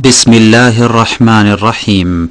بسم الله الرحمن الرحيم.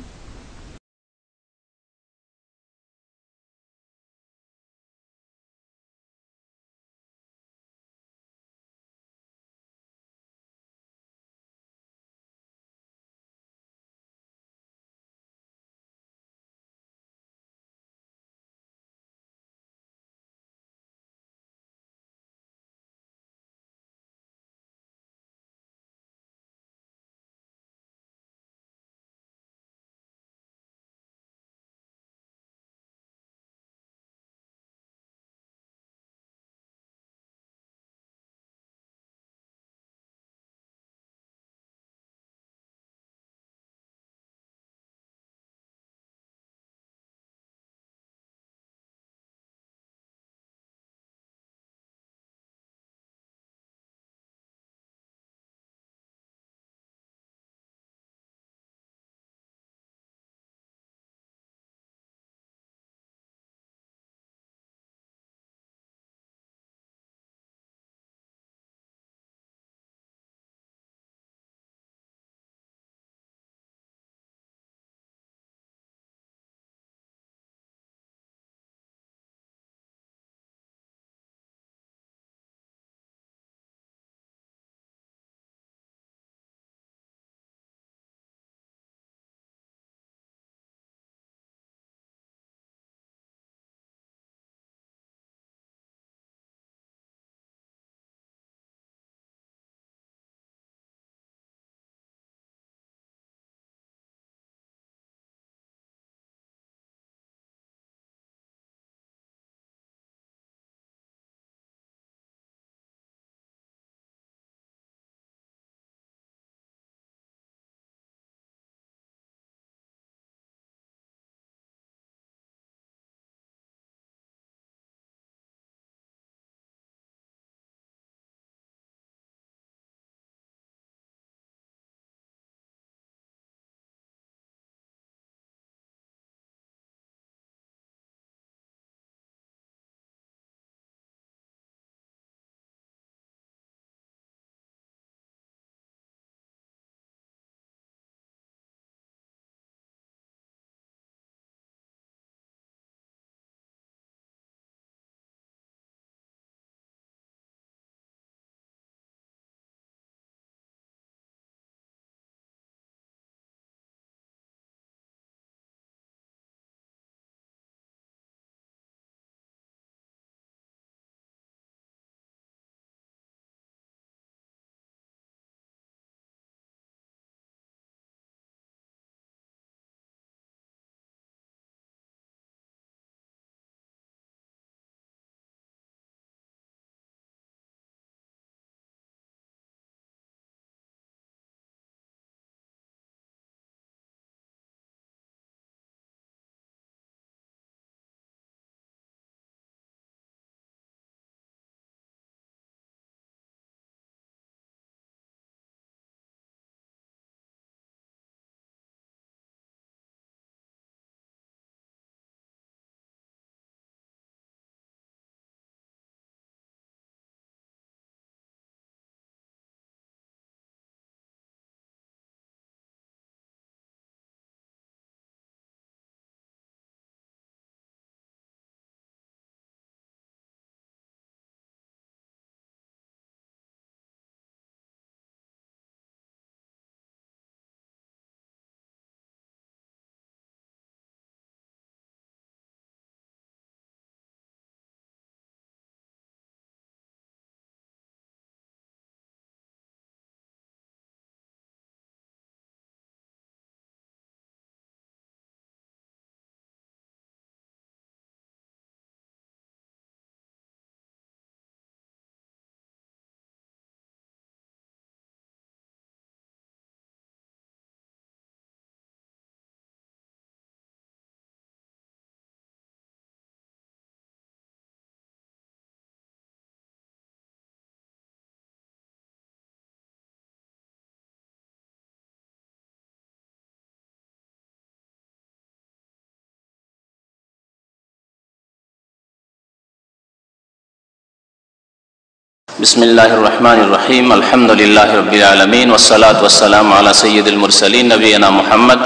বিসমিল্লাহির রহমানির রহিম আলহামদুলিল্লাহি রাব্বিল আলামিন ওয়াসসালাতু ওয়াসসালামু আলা সাইয়্যিদিল মুরসালিন নবিয়িনা মুহাম্মদ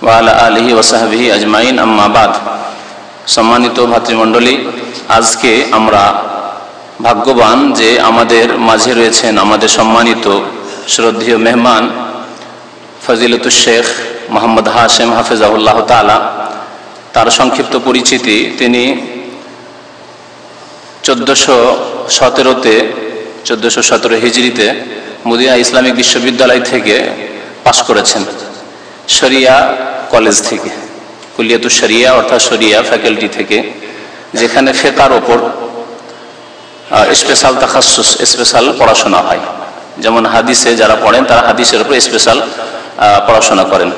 ওয়া আলা আলিহি ওয়া সাহবিহি আজমাইন আম্মা বাদ। সম্মানিত ভাতৃমণ্ডলী, আজকে আমরা ভাগ্যবান যে আমাদের মাঝে রয়েছেন আমাদের সম্মানিত শ্রদ্ধেয় মেহমান ফজিলতুশ শেখ মোহাম্মদ হাশেম হাফেজাহুল্লাহ তাআলা। তার সংক্ষিপ্ত পরিচিতি, তিনি 1417 হিজরিতে মদিনা ইসলামিক বিশ্ববিদ্যালয় থেকে পাশ করেছেন, শরিয়া কলেজ থেকে, কুলিয়াতুশ শরিয়া অর্থাৎ শরিয়া ফ্যাকাল্টি থেকে, যেখানে ফিকহের ওপর স্পেশাল তাখাসসুস স্পেশাল পড়াশোনা হয়। যেমন হাদিসে যারা পড়েন তারা হাদিসের উপর স্পেশাল পড়াশোনা করেন।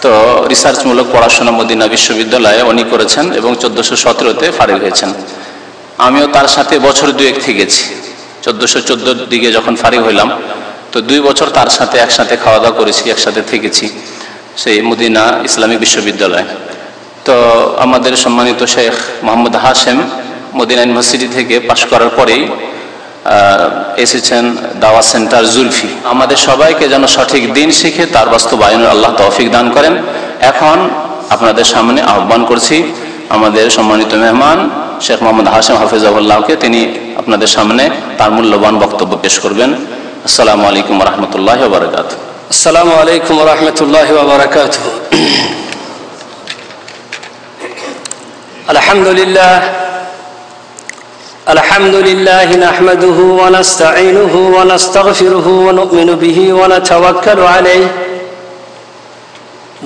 তো রিসার্চমূলক পড়াশোনা মদিনা বিশ্ববিদ্যালয়ে উনি করেছেন এবং 1417-তে ফারিগ হয়েছেন। আমিও তার সাথে বছর দুয়েক থেকেছি। 1414 দিকে যখন ফারিগ হইলাম, তো 2 বছর তার সাথে একসাথে খাওয়া দাওয়া করেছি, একসাথে থেকেছি সেই মদিনা ইসলামিক বিশ্ববিদ্যালয়ে। তো আমাদের সম্মানিত শেখ মোহাম্মদ হাশেম মদিনা ইউনিভার্সিটি থেকে পাশ করার পরেই এসেছেন দাওয়াত সেন্টার জুলফি। আমাদের সবাইকে যেন সঠিক দিন শিখে তার বাস্তবায়নের আল্লাহ তৌফিক দান করেন। এখন আপনাদের সামনে আহ্বান করছি আমাদের সম্মানিত মেহমান শেখ মোহাম্মদ হাশেম হাফেজাহুল্লাহকে, তিনি আপনাদের সামনে তার মূল্যবান বক্তব্য পেশ করবেন। আসসালামু আলাইকুম ওয়া রাহমাতুল্লাহি ওয়া বারাকাতুহু। আসসালামু আলাইকুম ওয়া রাহমাতুল্লাহি ওয়া বারাকাতুহু। আলহামদুলিল্লাহ আলহামদুলিল্লাহি নাহমাদুহু ওয়া নাস্তাঈনুহু ওয়া নাস্তাগফিরুহু ওয়া নু'মিনু বিহি ওয়া নাতাওয়াক্কালু আলাইহি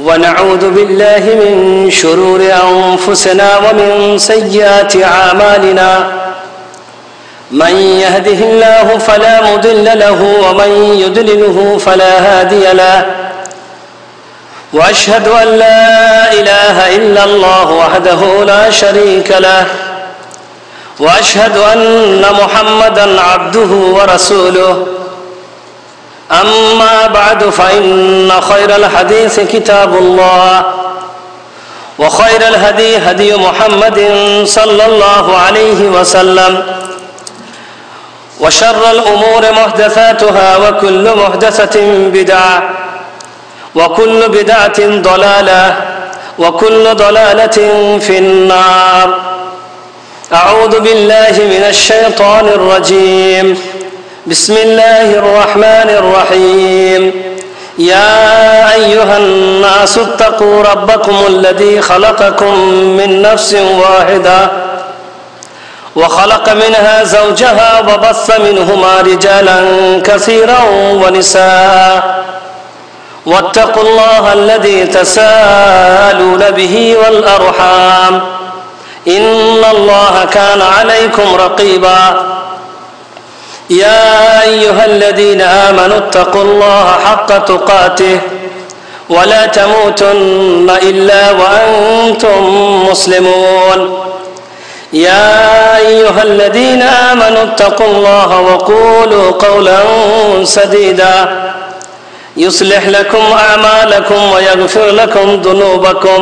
ওয়া নাউযু বিল্লাহি মিন শুরুরি আনফুসিনা ওয়া মিন সাইয়্যাতি আমালিনা। من يهده الله فلا مضل له ومن يضلله فلا هادي له واشهد ان لا اله الا الله وحده لا شريك له واشهد ان محمدا عبده ورسوله. اما بعد فان خير الحديث كتاب الله وخير الهدي هدي محمد صلى الله عليه وسلم وشر الأمور محدثاتها وكل محدثة بدعة وكل بدعة ضلالة وكل ضلالة في النار. أعوذ بالله من الشيطان الرجيم. بسم الله الرحمن الرحيم. يا أيها الناس اتقوا ربكم الذي خلقكم من نفس واحدة وخلق منها زوجها وبث منهما رجالا كثيرا ونساء واتقوا الله الذي تساءلون به والأرحام إن الله كان عليكم رقيبا. يا أيها الذين آمنوا اتقوا الله حق تقاته ولا تموتن إلا وأنتم مسلمون. يا أيها الذين آمنوا اتقوا الله وقولوا قولا سديدا يصلح لكم أعمالكم ويغفر لكم ذنوبكم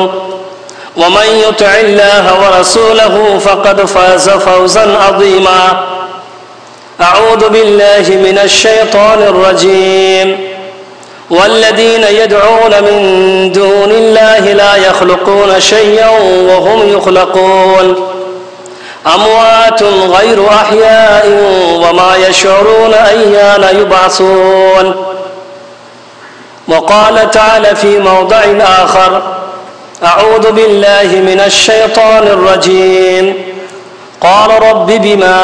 ومن يطع الله ورسوله فقد فاز فوزا عظيما. أعوذ بالله من الشيطان الرجيم. والذين يدعون من دون الله لا يخلقون شيئا وهم يخلقون أموات غير أحياء وما يشعرون أيان يبعثون. وقال تعالى في موضع آخر: أعوذ بالله من الشيطان الرجيم. قال رب بما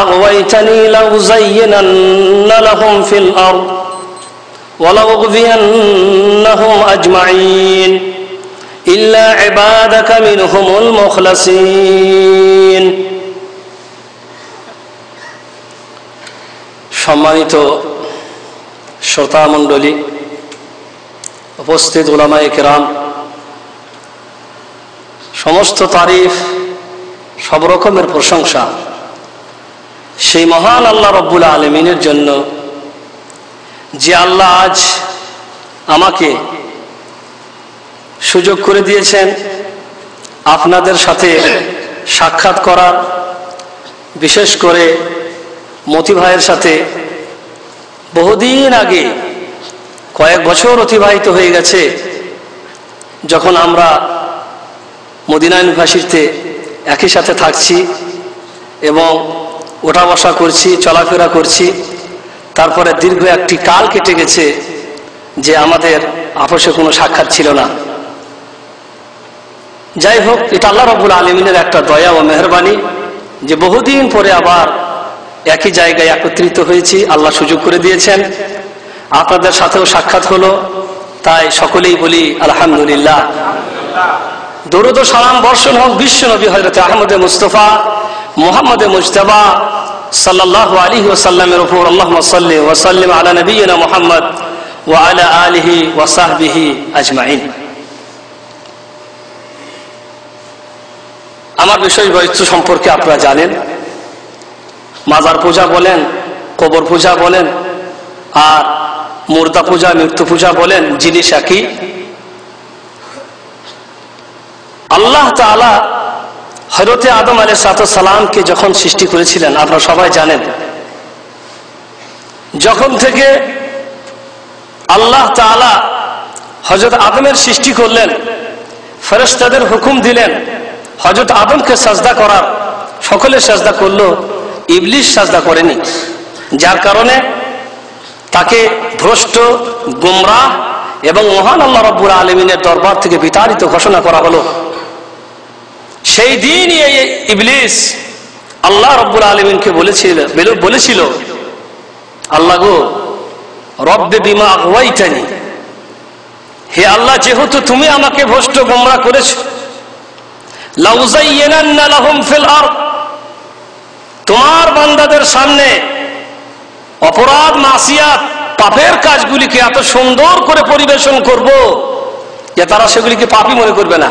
أغويتني لأزينن لهم في الأرض ولأغوينهم أجمعين إلا عبادك منهم المخلصين. সম্মানিত শ্রোতা মণ্ডলী, উপস্থিত উলামায়ে কেরাম, সমস্ত তারিফ, সব রকমের প্রশংসা সেই মহান আল্লাহ রব্বুল আলামিনের জন্য, যে আল্লাহ আজ আমাকে সুযোগ করে দিয়েছেন আপনাদের সাথে সাক্ষাৎ করার, বিশেষ করে মতি ভাইয়ের সাথে বহুদিন আগে, কয়েক বছর অতিবাহিত হয়ে গেছে, যখন আমরা মদিনা ইউনিভার্সিটিতে একই সাথে থাকছি এবং ওঠা বসা করছি, চলাফেরা করছি, তারপরে দীর্ঘ একটি কাল কেটে গেছে যে আমাদের আপসে কোনো সাক্ষাৎ ছিল না। যাই হোক, এটা আল্লাহ রাব্বুল আলামিনের একটা দয়া ও মেহেরবানি যে বহুদিন পরে আবার একই জায়গায় একত্রিত হয়েছি, আল্লাহ সুযোগ করে দিয়েছেন। আপনাদের সাথেও সাক্ষাৎ হলো, তাই সকলেই বলি আলহামদুলিল্লাহ। দরুদ ও সালাম বর্ষণ হোক বিশ্ব নবী হযরত আহমদ মুস্তাফা মুহাম্মদ মুজতবা সাল্লাল্লাহু আলাইহি ওয়াসাল্লামের উপর। আল্লাহুম্মা সাল্লি ওয়া সাল্লিম আলা নবিয়িনা মুহাম্মদ ওয়া আলা আলিহি ওয়া সাহবিহি আজমাইন। আমার বিষয়বস্তু সম্পর্কে আপনারা জানেন। মাজার পূজা বলেন, কবর পূজা বলেন, আর মুর্দা পূজা, মৃত্যু পূজা বলেন, জিনিস একই। আল্লাহ তাআলা হযরত আদম আলাইহিস সালামকে যখন সৃষ্টি করেছিলেন, আপনারা সবাই জানেন, যখন থেকে আল্লাহ তাআলা হযরত আদমের সৃষ্টি করলেন, ফেরেশতাদের হুকুম দিলেন হযরত আদমকে সাজদা করার। সকলে সাজদা করলো, ইবলিস সাজদা করেনি, যার কারণে তাকে ভ্রষ্ট, গুমরাহ এবং মহান আল্লাহ রাব্বুল আলামিনের দরবার থেকে বিতাড়িত ঘোষণা করা হলো। সেই দিনই এই ইবলিস আল্লাহ রাব্বুল আলামিনকে বলেছিল, আল্লাহ গো, রব্বে বিমা আগওয়াইতানি, হে আল্লাহ, যেহেতু তুমি আমাকে ভ্রষ্ট গুমরাহ করেছো, লাউযায়্যিনান্না লাহুম ফিল আরদ, তোমার বান্দাদের সামনে অপরাধ, মাসিয়াত, পাপের কাজগুলিকে এত সুন্দর করে পরিবেশন করব যে তারা সেগুলিকে পাপই মনে করবে না।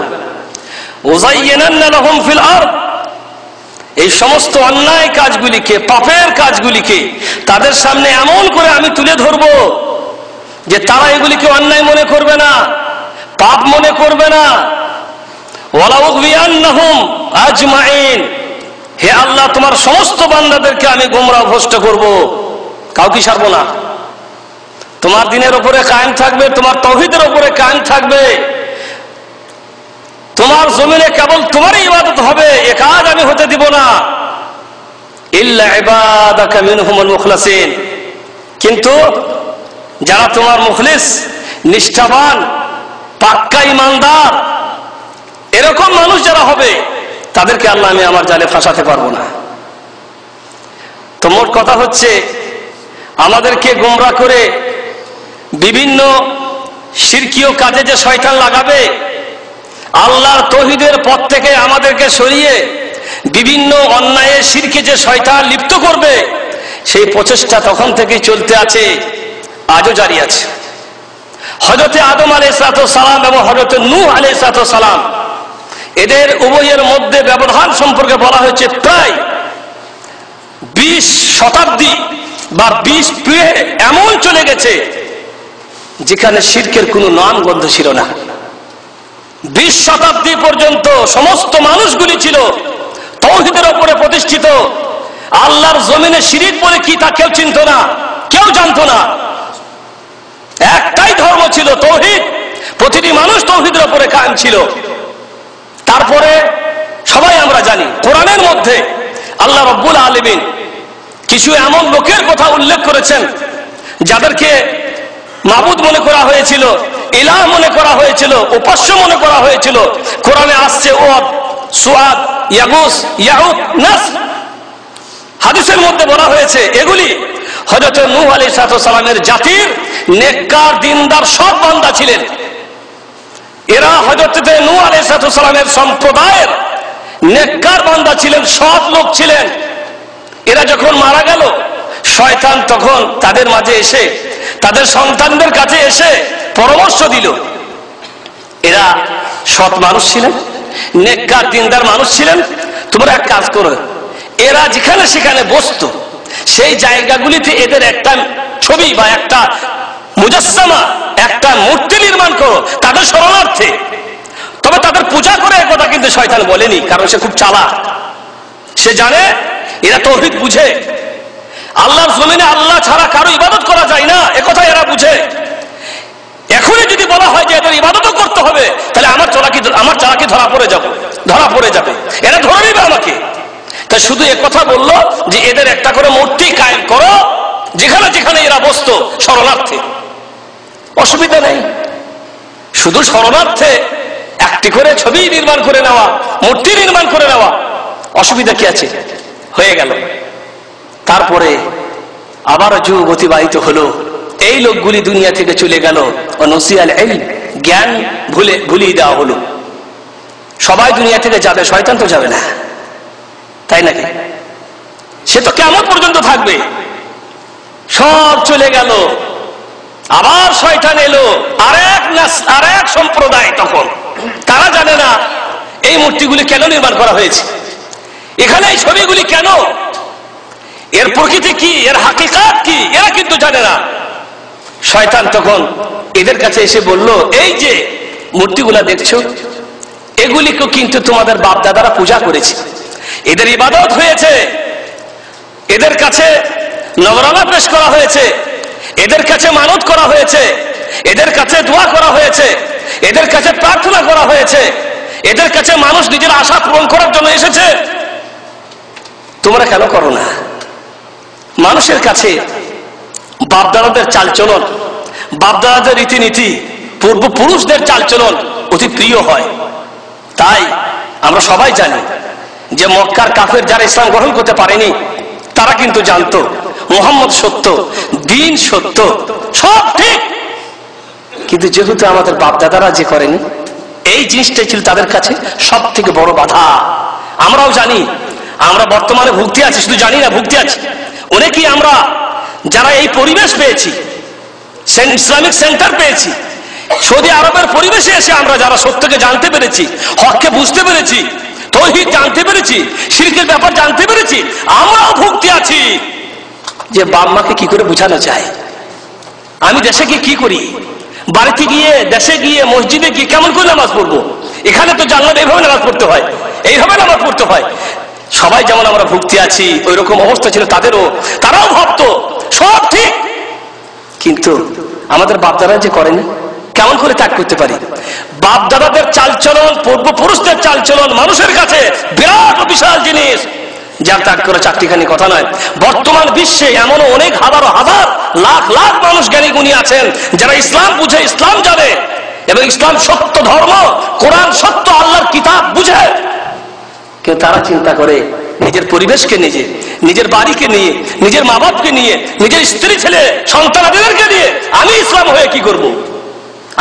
ওয়াযায়্যিনান্না লাহুম ফিল আরদ, এই সমস্ত অন্যায় কাজগুলিকে, পাপের কাজগুলিকে তাদের সামনে এমন করে আমি তুলে ধরব যে তারা এগুলিকে অন্যায় মনে করবে না, পাপ মনে করবে না। ওয়ালা উগবিয়ান্নাহুম আজমাইন, হে আল্লাহ, তোমার সমস্ত বান্দাদেরকে আমি গোমরাহ ভ্রষ্ট করব, কাউকে ছাড়ব না। তোমার দ্বীনের উপরে কায়েম থাকবে, তোমার তাওহীদের উপরে কায়েম থাকবে, তোমার জমিনে কেবল তোমারই ইবাদত হবে, এ কাজ আমি হতে দিব না। ইল্লা ইবাদাকা মিনহুমুল মুখলাসিন, কিন্তু যারা তোমার মুখলিস, নিষ্ঠাবান, পাক্কা ঈমানদার, এরকম মানুষ যারা হবে, তাদেরকে আল্লাহ আমি আমার জালে ফাঁসাতে পারবো না। তো মোট কথা হচ্ছে, আমাদেরকে গোমরাহ করে বিভিন্ন শিরকীয় কাজে যে শয়তান লাগাবে, আল্লাহর তাওহীদের পথ থেকে আমাদেরকে সরিয়ে বিভিন্ন অন্যায়ে, শিরকে যে শয়তান লিপ্ত করবে, সেই প্রচেষ্টা তখন থেকেই চলতে আছে, আজও জারি আছে। হযরত আদম আলাইহিস সালাম এবং হযরত নূহ আলাইহিস সালাম, এদের উভয়ের মধ্যে ব্যবধান সম্পর্কে বলা হয়েছে প্রায় 20 শতাব্দী বা 20 পিঢ়ি এমন চলে গেছে যেখানে শিরকের কোনো নাম গন্ধ ছিল না। 20 শতাব্দী পর্যন্ত সমস্ত মানুষগুলি ছিল তাওহীদের উপরে প্রতিষ্ঠিত। আল্লাহর জমিনে শিরক বলে কি তা কেউ চিনত না, কেউ জানতো না। একটাই ধর্ম ছিল তাওহীদ, প্রতিটি মানুষ তাওহীদের উপরে কায়েম ছিল। তারপরে সবাই আমরা জানি, কোরআনের মধ্যে আল্লাহ রাব্বুল আলামিন কিছু এমন লোকের কথা উল্লেখ করেছেন যাদেরকে মাবুদ মনে করা হয়েছিল, ইলাহ মনে করা হয়েছিল, উপাস্য মনে করা হয়েছিল। কোরআনে আসছে ওয়াদ, সুআদ, ইয়াগুস, ইয়াউক, নাসর। হাদিসের মধ্যে বলা হয়েছে এগুলি হযরত নূহ আলাইহিস সালামের জাতির নেককার, দিনদার সব বান্দা ছিলেন। এরা হযরত নূহ আলাইহিস সালামের সম্প্রদায়ের নেককার বান্দা ছিলেন, সৎ লোক ছিলেন। এরা যখন মারা গেল, শয়তান তখন তাদের মাঝে এসে, তাদের সন্তানদের কাছে এসে পরামর্শ দিল। এরা সৎ মানুষ ছিলেন, নেককার, দিনদার মানুষ ছিলেন। তোমরা এক কাজ করো, এরা যেখানে সেখানে বসতো, সেই জায়গাগুলিতে এদের একটা ছবি বা একটা মুজাসসামা, একটা মূর্তি নির্মাণ করো তাদের শরণার্থে। তবে তাদের পূজা করে একথা কিন্তু শয়তান বলেনি, কারণ সে খুব চালাক। সে জানে এরা তাওহীদ বুঝে। আল্লাহর জমিনে আল্লাহ ছাড়া কারো ইবাদত করা যায় না, একথা এরা বুঝে। এখনই যদি বলা হয় যে এদের ইবাদতও করতে হবে, তাহলে আমার চালাকি ধরা পড়ে যাবে, এরা ধরে নেবে আমাকে। তাই শুধু একথা বললো যে এদের একটা করে মূর্তি কায়েম করো, যেখানে যেখানে এরা বসতো শরণার্থে, অসুবিধা নেই। শুধু শরণার্থে একটি করে ছবি নির্মাণ করে নেওয়া, মূর্তি নির্মাণ করে নেওয়া, অসুবিধা কি আছে? হয়ে গেল। তারপরে আবার যুগ অতিবাহিত হলো, এই লোকগুলি দুনিয়া থেকে চলে গেল, নসিয়াল ইলম, জ্ঞান ভুলিয়ে দেওয়া হলো। সবাই দুনিয়া থেকে যাবে, শয়তান তো যাবে না, তাই নাকি? সে তো কিয়ামত পর্যন্ত থাকবে। সব চলে গেল, আবার শয়তান এলো, আরেক সম্প্রদায়। তখন তারা জানে না এই মূর্তিগুলি কেন নির্মাণ করা হয়েছে, এখানে এই ছবিগুলি কেন, এর প্রকৃতি কি, এর হাকিকাত কি, এরা কিন্তু জানে না। শয়তান তখন এদের কাছে এসে বলল, এই যে মূর্তিগুলা দেখছো, এগুলিকে কিন্তু তোমাদের বাপ দাদারা পূজা করেছে, এদের ইবাদত হয়েছে, এদের কাছে নজরানা পেশ করা হয়েছে, এদের কাছে মানত করা হয়েছে, এদের কাছে দোয়া করা হয়েছে, এদের কাছে প্রার্থনা করা হয়েছে, এদের কাছে মানুষ নিজের আশা পূরণ করার জন্য এসেছে। তোমরা কেন করো না? মানুষের কাছে বাপদাদাদের চালচলন, বাপদাদাদের রীতিনীতি, পূর্বপুরুষদের চালচলন অতি প্রিয় হয়। তাই আমরা সবাই জানি যে মক্কার কাফের যারা ইসলাম গ্রহণ করতে পারেনি, তারা কিন্তু জানতো মুহাম্মদ সত্য, দিন সত্য, সব ঠিক। কিন্তু যেহেতু আমাদের বাপদাদারা যে করেনি, এই জিনিসটাই ছিল তাদের কাছে সব থেকে বড় বাধা। আমরাও জানি, আমরা বর্তমানে ভুক্তি আছি, শুধু জানি না ভুক্তি আছি। অনেকেই আমরা যারা এই পরিবেশ পেয়েছি, ইসলামিক সেন্টার পেয়েছি, সৌদি আরবের পরিবেশে এসে আমরা যারা সত্যকে জানতে পেরেছি, হককে বুঝতে পেরেছি, তাওহীদ জানতে পেরেছি, শিরকের ব্যাপার জানতে পেরেছি, আমরাও ভুক্তি আছি যে বাপ মাকে কি করে বোঝানো যায়। আমি দেশে গিয়ে কি করি, বাড়িতে গিয়ে, দেশে গিয়ে, মসজিদে গিয়ে কেমন করে নামাজ পড়বো? এখানে তো জানলাম এইভাবে নামাজ পড়তে হয়, এইভাবে নামাজ পড়তে হয়। সবাই যেমন আমরা ভুক্তি আছি, ওই রকম অবস্থা ছিল তাদেরও। তারাও ভাবতো সব ঠিক, কিন্তু আমাদের বাপদাদা যে করেনি, কেমন করে ত্যাগ করতে পারি? বাপদাদাদের চালচলন, পূর্বপুরুষদের চালচলন মানুষের কাছে বিরাট বিশাল জিনিস, যার ত্যাগ করে চারটিখানি কথা নয়। বর্তমান বিশ্বে এমনও অনেক হাজার লাখ লাখ মানুষ জ্ঞানী গুণী আছেন যারা ইসলাম বুঝে, ইসলাম জানে, এবং ইসলাম সত্য ধর্ম, কোরআন সত্য, আল্লাহর কিতাব বুঝে। কিন্তু তারা চিন্তা করে নিজের পরিবেশকে, নিজের বাড়িকে নিয়ে, নিজের মা বাপকে নিয়ে, নিজের স্ত্রী ছেলে সন্তানাদেরকে নিয়ে আমি ইসলাম হয়ে কি করব?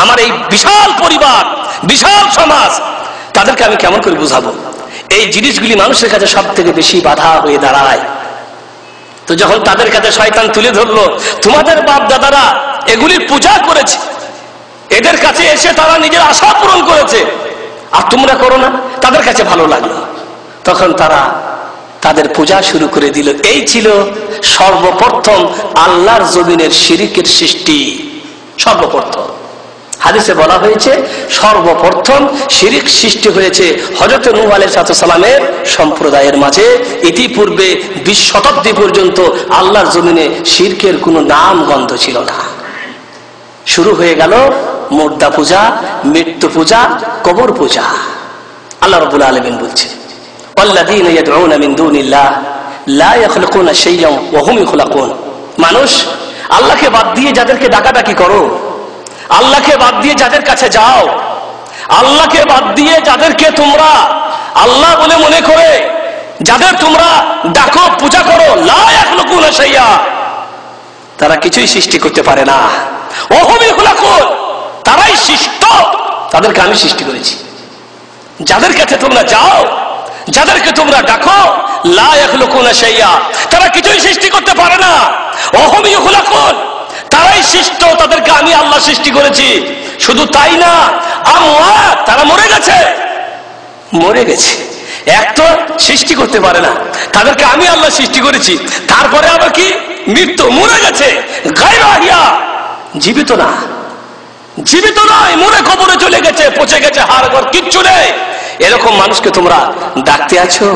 আমার এই বিশাল পরিবার, বিশাল সমাজ, তাদেরকে আমি কেমন করে বুঝাবো? এই জিনিসগুলি মানুষের কাছে সব থেকে বেশি বাধা হয়ে দাঁড়ায়। তো যখন তাদের কাছে শয়তান তুলে ধরলো, তোমাদের বাপ দাদারা এগুলির পূজা করেছে, এদের কাছে এসে তারা নিজের আশা পূরণ করেছে, আর তোমরা করো না, তাদের কাছে ভালো লাগলো। তখন তারা তাদের পূজা শুরু করে দিল। এই ছিল সর্বপ্রথম আল্লাহর জমিনের শিরকের সৃষ্টি। সর্বপ্রথম হাদিসে বলা হয়েছে সর্বপ্রথম শিরক সৃষ্টি হয়েছে হযরত নূহ আলাইহিস সালামের সম্প্রদায়ের মাঝে। ইতিপূর্বে 20 শতাব্দী পর্যন্ত আল্লাহর জমিনে শিরকের কোনো নাম গন্ধ ছিল না। শুরু হয়ে গেল মুর্দা পূজা, মৃত্যু পূজা, কবর পূজা। আল্লাহ রাব্বুল আলামিন বলছেন, ওয়াল্লাযীনা ইয়াদউনা মিন দুনিল্লাহ লা ইয়াখলুকুনা শাইআন ওয়া হুম ইয়াখলুকুন। মানুষ, আল্লাহকে বাদ দিয়ে যাদেরকে ডাকাডাকি করো, আল্লাহকে বাদ দিয়ে যাদের কাছে যাও, আল্লাহকে বাদ দিয়ে যাদেরকে তোমরা আল্লাহ বলে মনে করে যাদের তোমরা ডাকো, পূজা করো, লা ইয়াখলুকুনা শাইআ, তারা কিছুই সৃষ্টি করতে পারে না। ওয়া হুম ইয়াখলুকুন, তারাই সৃষ্ট, তাদেরকে আমি সৃষ্টি করেছি। যাদের কাছে তোমরা যাও, যাদেরকে তোমরা ডাকো, লা ইয়াখলুকুনা শাইআ, তারা কিছুই সৃষ্টি করতে পারে না। ওয়া হুম ইয়াখলুকুন, তারাই সৃষ্ট, তাদেরকে আমি আল্লাহ সৃষ্টি করেছি। শুধু তাই না, আমওয়াত, তারা মরে গেছে, এক তো সৃষ্টি করতে পারে না, তাদেরকে আমি আল্লাহ সৃষ্টি করেছি। তারপরে আবার কি? মৃত্যু, মরে গেছে। গায়রা হিয়া, জীবিত নয়, মরে কবরে চলে গেছে, পচে গেছে, হাড়গড় কিচ্ছু নেই। এরকম মানুষকে তোমরা ডাকতে আছো?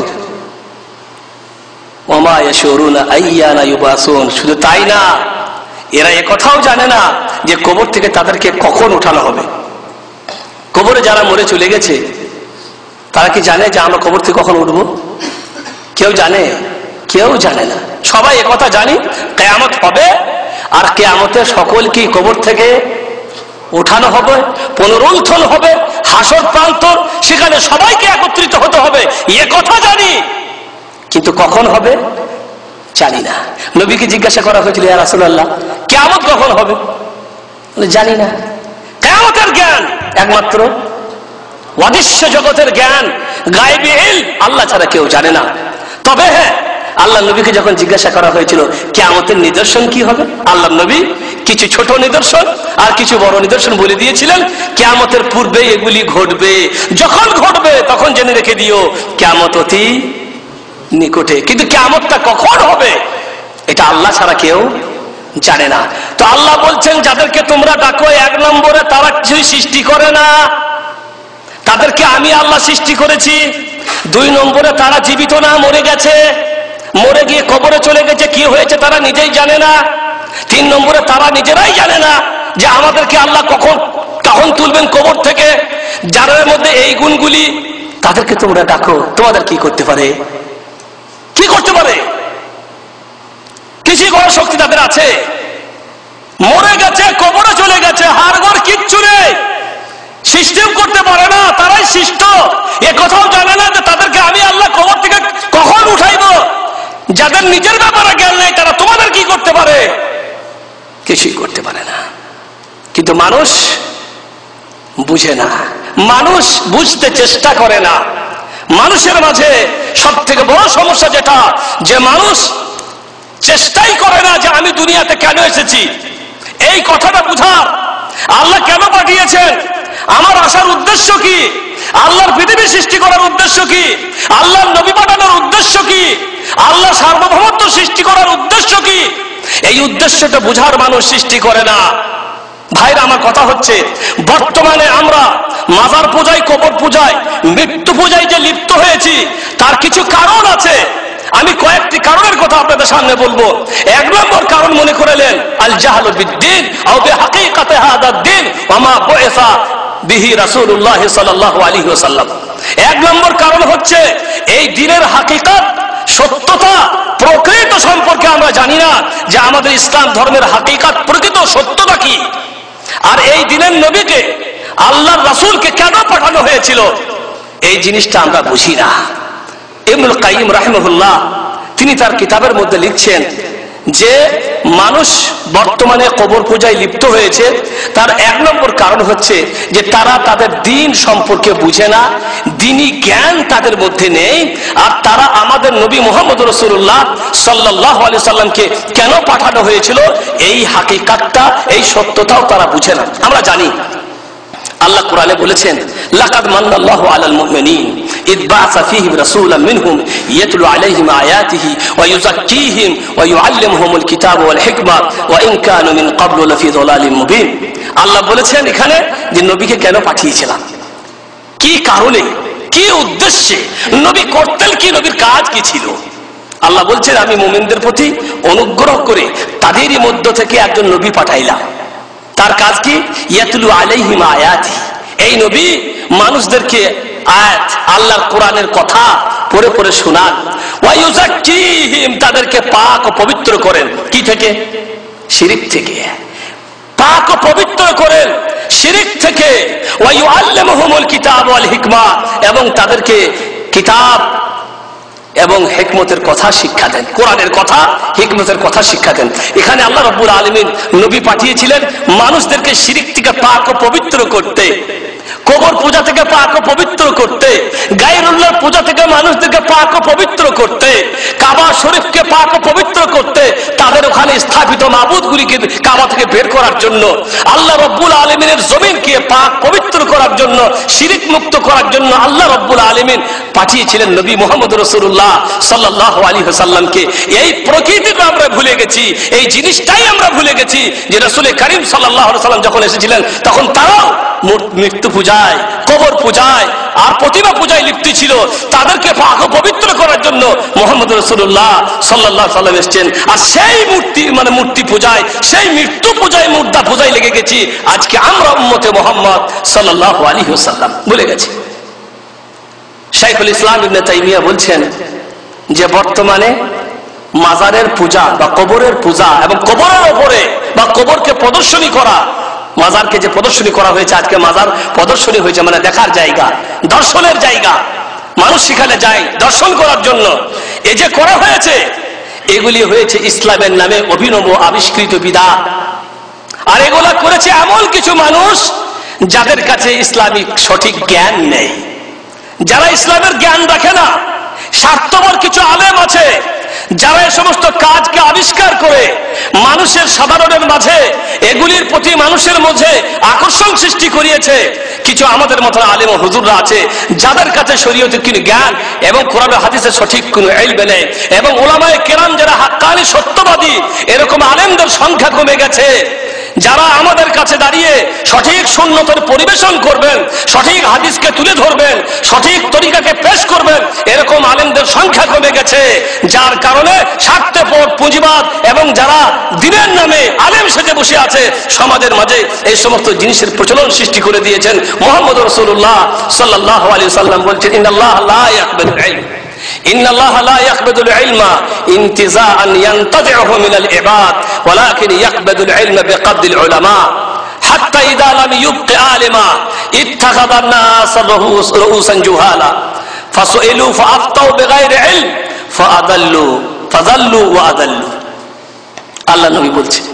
ওমা ইয়াশুরুনা আইয়ানা ইউবাসুন। শুধু তাই না, এরা একথাও জানে না যে কবর থেকে তাদেরকে কখন উঠানো হবে। কবরে যারা মরে চলে গেছে তারা কি জানে যে আমরা কবর থেকে কখন উঠবো? কেউ জানে? কেউ জানে না। সবাই একথা জানি কিয়ামত হবে, আর কিয়ামতে সকলকে কবর থেকে উঠানো হবে, পুনরুত্থান হবে, হাসর প্রান্তর, সেখানে সবাইকে একত্রিত হতে হবে, এ কথা জানি। কিন্তু কখন হবে জানি না। নবীকে জিজ্ঞাসা করা হয়েছিল, ইয়া রাসূলুল্লাহ কিয়ামত কখন হবে? জানি না। কিয়ামতের জ্ঞান একমাত্র অদৃশ্য জগতের জ্ঞান, গায়বী ইলম আল্লাহ ছাড়া কেউ জানে না। তবে হ্যাঁ, আল্লাহ নবীকে যখন জিজ্ঞাসা করা হয়েছিল কিয়ামতের নিদর্শন কি হবে, আল্লাহ নবী কিছু ছোট নিদর্শন আর কিছু বড় নিদর্শন বলে দিয়েছিলেন। কিয়ামতের পূর্বে এগুলি ঘটবে, যখন ঘটবে তখন জেনে রেখে দিও কিয়ামত অতি নিকটে। কিন্তু কিয়ামতটা কখন হবে এটা আল্লাহ ছাড়া কেউ জানে না। তো আল্লাহ বলছেন যাদেরকে তোমরা ডাকো, এক নম্বরে তারা কিছুই সৃষ্টি করে না, তাদেরকে আমি আল্লাহ সৃষ্টি করেছি। দুই নম্বরে তারা জীবিত না, মরে গেছে, মরে গিয়ে কবরে চলে গেছে, কি হয়েছে তারা নিজেই জানে না। তিন নম্বরে তারা নিজেরাই জানে না যে আমাদেরকে আল্লাহ কখন তুলবেন কবর থেকে। যাদের মধ্যে এই গুণগুলি, তাদেরকে তোমরা ডাকো, তোমাদের কি করতে পারে? কি করতে পারে? কিছুই করার শক্তি তাদের আছে? মরে গেছে, কবরে চলে গেছে, হাড়গোড় কিচ্ছু নেই, সিস্টেম করতে পারে না, তারাই সৃষ্ট। এ কথাও জানে না যে তাদেরকে আমি আল্লাহ কবর থেকে কখন উঠাইব। যাদের নিজের ব্যাপারে জ্ঞান নেই তারা তোমাদের কি করতে পারে? কিছুই করতে পারে না। কিন্তু মানুষ বুঝে না, মানুষ বুঝতে চেষ্টা করে না। মানুষের মাঝে সব থেকে বড় সমস্যা যেটা, যে মানুষ চেষ্টাই করে না যে আমি দুনিয়াতে কেন এসেছি, এই কথাটা বুঝার। আল্লাহ কেন পাঠিয়েছেন, আমার আসার উদ্দেশ্য কি, আল্লাহর পৃথিবী সৃষ্টি করার উদ্দেশ্য কি, আল্লাহর নবী পাঠানোর উদ্দেশ্য কি, আল্লাহ সার্বভৌমত্ব সৃষ্টি করার উদ্দেশ্য কি, এই উদ্দেশ্যটা বুঝার মানুষ সৃষ্টি করে না। ভাইরা, আমার কথা হচ্ছে, বর্তমানে আমরা মাজার পূজায়, কবর পূজায়, মৃত্যু পূজায় যে লিপ্ত হয়েছি তার কিছু কারণ আছে। আমি কয়েকটি কারণের কথা আপনাদের সামনে বলবো। এক নম্বর কারণ মনে করলেন আল জাহলু বিদ্দীন আও বিহাকিকাতি হাদাদ দ্বীন ওয়া মা বুইসা বিহি রাসূলুল্লাহ সাল্লাল্লাহু আলাইহি ওয়াসাল্লাম। এক নম্বর কারণ হচ্ছে এই দ্বীনের হাকিকত, সত্যতা, প্রকৃত সম্পর্কে আমরা জানি না যে আমাদের ইসলাম ধর্মের হাকিকত, প্রকৃত সত্যতা কি, আর এই দ্বীনের নবীকে, আল্লাহর রাসূলকে কেন পাঠানো হয়েছিল, এই জিনিসটা আমরা বুঝি না। ইবনুল কাইয়িম রাহিমাহুল্লাহ তিনি তার কিতাবের মধ্যে লিখছেন যে মানুষ বর্তমানে কবর পূজায় লিপ্ত হয়েছে, তার এক নম্বর কারণ হচ্ছে যে তারা তাদের দ্বীন সম্পর্কে বুঝে না, দ্বীনি জ্ঞান তাদের মধ্যে নেই, আর তারা আমাদের নবী মুহাম্মদ রাসূলুল্লাহ সাল্লাল্লাহু আলাইহি সাল্লামকে কেন পাঠানো হয়েছিল এই হাকিকতটা, এই সত্যতাও তারা বুঝে না। আমরা জানি আল্লাহ কোরআনে বলেছেন, লাকাদ মান্নাল্লাহু আলাল মুমিনিন ইয বা'সা ফীহিম রাসূলাম মিনহুম ইয়াতলু আলাইহিম আয়াতিহি ওয়া ইউযাক্কিহিম ওয়া ইউআল্লিমুহুমুল কিতাবা ওয়াল হিকমা ওয়া ইন কানু মিন ক্বাবলু লাফী যালালিম মুবিন। আল্লাহ বলেছেন এখানে যে নবীকে কেন পাঠিয়েছিলাম, কি কারণে, কি উদ্দেশ্যে, নবী করতেন কি, নবীর কাজ কি ছিল। আল্লাহ বলছেন আমি মুমিনদের প্রতি অনুগ্রহ করে তাদেরই মধ্য থেকে একজন নবী পাঠাইলাম। তার কাজ কি, ইয়াতলু আলাইহিম আয়াতি, এই নবী মানুষদেরকে আয়াত, আল্লাহর কোরআনের কথা পড়ে পড়ে শোনান। ওয়া ইউযাক্কিহিম, তাদেরকে পাক ও পবিত্র করেন, কি থেকে, শিরক থেকে, পাক ও পবিত্র করেন শিরক থেকে। ওয়া ইউআল্লিমুহুমুল কিতাব ওয়াল হিকমা, এবং তাদেরকে কিতাব এবং হিকমতের কথা শিক্ষা দেন, কোরআনের কথা, হিকমতের কথা শিক্ষা দেন। এখানে আল্লাহ রাব্বুল আলামিন নবী পাঠিয়েছিলেন মানুষদেরকে শিরক থেকে পাক ও পবিত্র করতে, কবর পূজা থেকে পাক ও পবিত্র করতে, গায়রুল্লাহর পূজা থেকে মানুষদেরকে পাক ও পবিত্র করতে, কাবা শরীফকে পাক ও পবিত্র করতে, তাদের ওখানে স্থাপিত মাবুদগুলিকে কাবা থেকে বের করার জন্য, আল্লাহ রাব্বুল আলামিনের জমিনকে পাক পবিত্র করার জন্য, শিরক মুক্ত করার জন্য আল্লাহ রাব্বুল আলামিন পাঠিয়েছিলেন নবী মুহাম্মদ রাসূলুল্লাহ সাল্লাল্লাহু আলাইহি ওয়াসাল্লামকে। এই প্রকৃতিটা আমরা ভুলে গেছি, এই জিনিসটাই আমরা ভুলে গেছি যে রাসূল করিম সাল্লাল্লাহু আলাইহি ওয়াসাল্লাম যখন এসেছিলেন তখন তারাও মৃত্যু পূজা পূজায়, কবর পূজায় আর প্রতিমা পূজায় লিপ্ত ছিল, তাদেরকে পাক ও পবিত্র করার জন্য মুহাম্মদ রাসূলুল্লাহ সাল্লাল্লাহু আলাইহি ওয়াসাল্লাম এসেছেন। আর সেই মূর্তি পূজায়, সেই মৃত্যু পূজায়, মুর্দা পূজায় লেগে গেছি আজকে আমরা উম্মতে মুহাম্মদ সাল্লাল্লাহু আলাইহি ওয়াসাল্লাম ভুলে গেছি। শাইখুল ইসলাম ইবনে তাইমিয়া বলছেন যে বর্তমানে মাজারের পূজা বা কবরের পূজা এবং কবরের ওপরে বা কবরকে প্রদর্শনী করা, মাজারকে যে প্রদর্শনী করা হয়েছে, আজকে মাজার প্রদর্শনী হয়েছে মানে দেখার জায়গা, দর্শনের জায়গা, মানুষ সেখানে যায় দর্শন করার জন্য। এই যে করা হয়েছে, এগুলি হয়েছে ইসলামের নামে অভিনব আবিষ্কৃত বিদআত। আর এগুলা করেছে এমন কিছু মানুষ যাদের কাছে ইসলামিক সঠিক জ্ঞান নেই, যারা ইসলামের জ্ঞান রাখে না। স্বার্থপর কিছু আলেম আছে যারা এই সমস্ত কাজকে আবিষ্কার করে মানুষের সাধারণের মাঝে এগুলির প্রতি মানুষের মধ্যে আকর্ষণ সৃষ্টি করিয়েছে। কিছু আমাদের মতো আলেম ও হুজুররা আছে যাদের কাছে শরীয়তের কোনো জ্ঞান এবং কোরআন হাদিসের সঠিক কোনো ইলম নেই, এবং উলামায়ে কেরাম যারা হাক্কানি সত্যবাদী, এরকম আলেমদের সংখ্যা কমে গেছে। যারা আমাদের কাছে দাঁড়িয়ে সঠিক সুন্নতের পরিবেশন করবেন, সঠিক হাদিসকে তুলে ধরবেন, সঠিক তরিকাকে পেশ করবেন, এরকম আলেমদের সংখ্যা কমে গেছে। যার কারণে স্বার্থপর পুঁজিবাদ এবং যারা দ্বীনের নামে আলেম সেজে বসে আছে সমাজের মাঝে এই সমস্ত জিনিসের প্রচলন সৃষ্টি করে দিয়েছেন। মুহাম্মদ রাসূলুল্লাহ সাল্লাল্লাহু আলাইহি ওয়াসাল্লাম বলছেন, ইন্নাল্লাহ লা ইয়াকবালুল ইলম, ইন্নাল্লাহ লা ইয়াকবাদুল ইলমা ইনতিজাআন ইয়ানতাজিউহু মিনাল ইবাদ ওয়ালাকিন ইয়াকবাদুল ইলমা বিকবদিল উলামা হাত্তা ইযা লাম ইউবকি আলিমা ইত্তাখাযান নাস রুউসান জুহালা ফাসুইলু ফাআফতাউ বিগাইরি ইলম ফাযাল্লু ওয়া আদাল্লু। আল্লাহ নবী বলছেন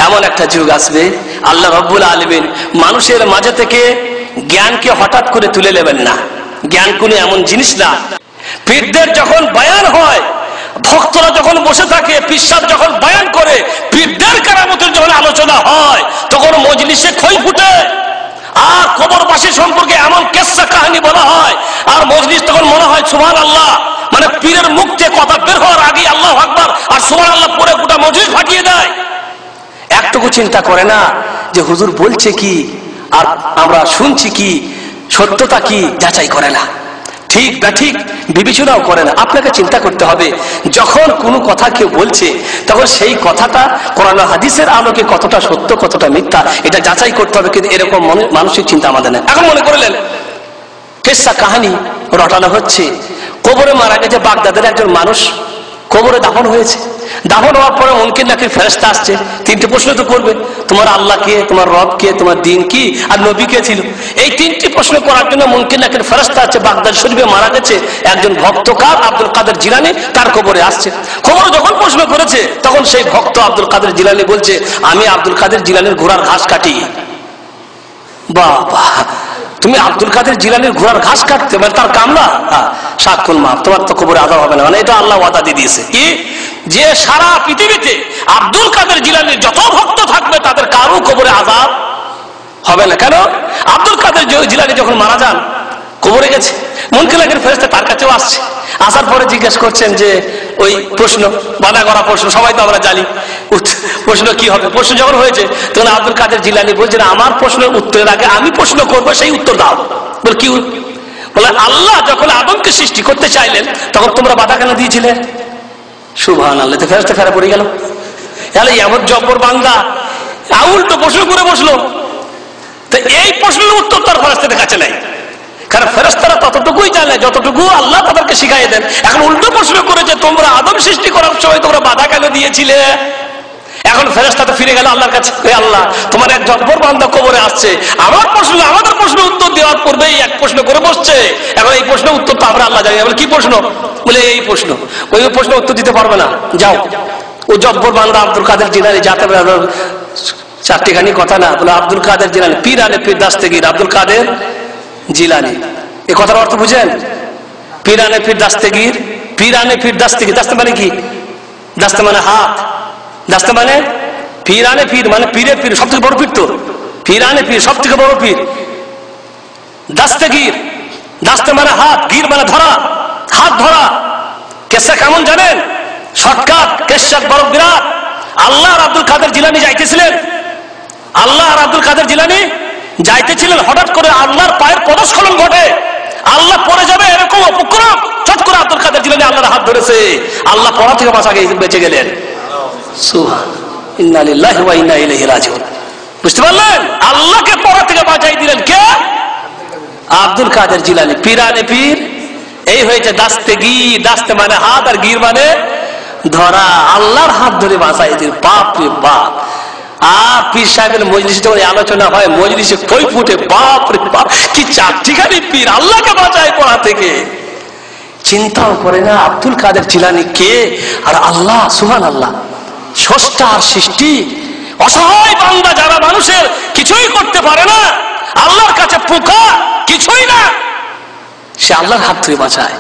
এমন একটা যুগ আসবে, আল্লাহ রাব্বুল আলামিন মানুষের মাঝে থেকে জ্ঞানকে হঠাৎ করে তুলে নেবেন না। জ্ঞান কোনো এমন জিনিস না। পীরদের যখন বয়ান হয়, ভক্তরা যখন বসে থাকে, পীর যখন বয়ান করে, পীরদের কেরামতের যখন আলোচনা হয়, তখন মজলিসে খই ফুটে আর কবরবাসী সম্পর্কে এমন কিসসা কাহিনী বলা হয়, আর মজলিস তখন মনে হয় সুবহানাল্লাহ, মানে পীরের মুখ থেকে কথা বের হওয়ার আগে আল্লাহু আকবার আর সুবহানাল্লাহ পরে গোটা মজলিস ফাটিয়ে দেয়। একটুকু চিন্তা করে না যে হুজুর বলছে কি আর আমরা শুনছি কি, সত্যতা কি যাচাই করে না, ঠিক বা ঠিক বিবেচনাও করে না। আপনাকে চিন্তা করতে হবে, যখন কোনো কথা কেউ বলছে তখন সেই কথাটা কোরআন হাদিসের আলোকে কতটা সত্য কতটা মিথ্যা এটা যাচাই করতে হবে। কিন্তু এরকম মানসিক চিন্তা আমাদের নেই। এখন মনে করলেন কিসসা কাহিনী রটানো হচ্ছে, কবরে মারা গেছে বাগদাদের একজন মানুষ, কবরে দাফন হয়েছে। দাফন হওয়ার পরে মুনকির নাকির ফেরেশতা আসছে, তিনটি প্রশ্ন তো করবে, তোমার আল্লাহ কে, তোমার রব কে, তোমার দিন কি, আর নবী কে ছিল। এই তিনটি প্রশ্ন করার জন্য মুনকির নাকির ফেরেশতা আছে। বাগদাদ শরীফে মারা গেছে একজন ভক্তকার আব্দুল কাদের জিলানী, তার কবরে আসছে। কবরে যখন প্রশ্ন করেছে তখন সেই ভক্ত আব্দুল কাদের জিলানী বলছে, আমি আব্দুল কাদের জিলানীর ঘোড়ার ঘাস কাটি। বাবা, তুমি আব্দুল কাদের জিলানীর ঘোড়ার ঘাস কাটতে, মানে তার কামলা, সাক্ষণ মাপ, তোমার তো কবরে আযাব হবে না। মানে এটা আল্লাহ ওয়াদা দিয়ে দিয়েছে কি, যে সারা পৃথিবীতে আব্দুল কাদের জিলানীর যত ভক্ত থাকবে তাদের কারো কবরে আযাব হবে না। কেন? আব্দুল কাদের জিলানী যখন মারা যান, কবরে গেছে, মুনকির নাকির ফেরেশতা তার কাছেও আসছে। আসার পরে জিজ্ঞেস করছেন যে ওই প্রশ্ন, বাধা করা প্রশ্ন, সবাই তো আমরা জানি প্রশ্ন কি হবে। প্রশ্ন যখন হয়েছে তখন আব্দুল কাদের জিলানী বলছেন, আমার প্রশ্নের উত্তরের আগে আমি প্রশ্ন করবো, সেই উত্তর দাও। বলে কি? বলে আল্লাহ যখন আদমকে সৃষ্টি করতে চাইলেন তখন তোমরা বাধা কেন দিয়েছিলে? সুবহানাল্লাহ, তো ফেরেশতা খারাপ পড়ে গেল। তাহলে এমন জব্বর বান্দা উল্টো প্রশ্ন করে বসলো। তো এই প্রশ্নের উত্তর তার ফেরেশতাদের কাছে নাই, কারণ ফেরেশতারা ততটুকুই জানে যতটুকু আল্লাহ তাদেরকে শিখাই দেন। এখন উল্টো প্রশ্ন করেছে, তোমরা আদম সৃষ্টি করার সময় তোমরা বাধা কেন দিয়েছিলে? এখন ফেরেশতা তো ফিরে গেল আল্লাহর কাছে, আল্লাহ তোমার এক জব্বর বান্দা কবরে আসছে, আমার প্রশ্ন, আমাদের প্রশ্ন উত্তর দেওয়ার পূর্বেই এক প্রশ্ন করে বসছে। এখন এই প্রশ্নের উত্তর তো আমরা আল্লাহ জানি। বলে কি প্রশ্ন? বলে এই প্রশ্ন। ওই প্রশ্ন উত্তর দিতে পারবে না, যাও। ও জব্বর বান্দা আব্দুল কাদের জিলানী যাতে চারটিখানি কথা না, বলে আব্দুল কাদের জিলানী, পীর আলে পীর দাস্তেগীর আব্দুল কাদের জিলানী। এই কথার অর্থ বুঝেন? পীর আলে পীর দাস্তেগীর, পীর আলে পীর দাস্তেগীর। দাস্তে মানে কি? দাস্তে মানে হাত, দাস্তে মানে পীর আলে পীর মানে পীরের পীর, সব থেকে বড় পীর তো পীর আলে পীর, সব থেকে বড় পীর। দাস্তেগীর, দাস্তে মানে হাত, গীর মানে ধরা, হাত ধরা। কেসা কেমন জানেন? শর্টকাট কেসা বড় বিরাট। আল্লাহ আর আব্দুল কাদের জিলানী যাইতেছিলেন, আল্লাহ আর আব্দুল কাদের জিলানী যাইতেছিলেন, হঠাৎ করে আল্লাহর পায়ের পদস্খলন ঘটে, আল্লাহ পড়ে যাবে এরকম উপক্রম, চট করে আব্দুল কাদের জিলানী আল্লাহর হাত ধরেছে, আল্লাহ পড়া থেকে বেঁচে গেলেন। সুবহান, ইন্না লিল্লাহি ওয়া ইন্না ইলাইহি রাজিউন। বুঝতে পারলেন? আল্লাহকে পড়া থেকে বাঁচাই দিলেন কে? আব্দুল কাদের জিলানী। পীরানে পীর এই হয়েছে দাস্তে গির, দাস্তে মানে হাত আর গির মানে ধরা, আল্লাহর হাত ধরে বাঁচাই দিল। বাপ রে বাপ। আর পীর সাহেবের মজলিসে যখন আলোচনা হয়, মজলিসে কই ফুটে, বাপ রে বাপ, কি চারটিখানি পীর আল্লাহকে বাঁচায় পড়া থেকে। চিন্তাও করে না আব্দুল কাদের জিলানী কে আর আল্লাহ। সুবহানাল্লাহ, স্রষ্টা আর সৃষ্টি। অসহায় বান্দা যারা মানুষের কিছুই করতে পারে না, আল্লাহর কাছে পোকা কিছুই না, সে আল্লাহর হাত ধরে বাঁচায়।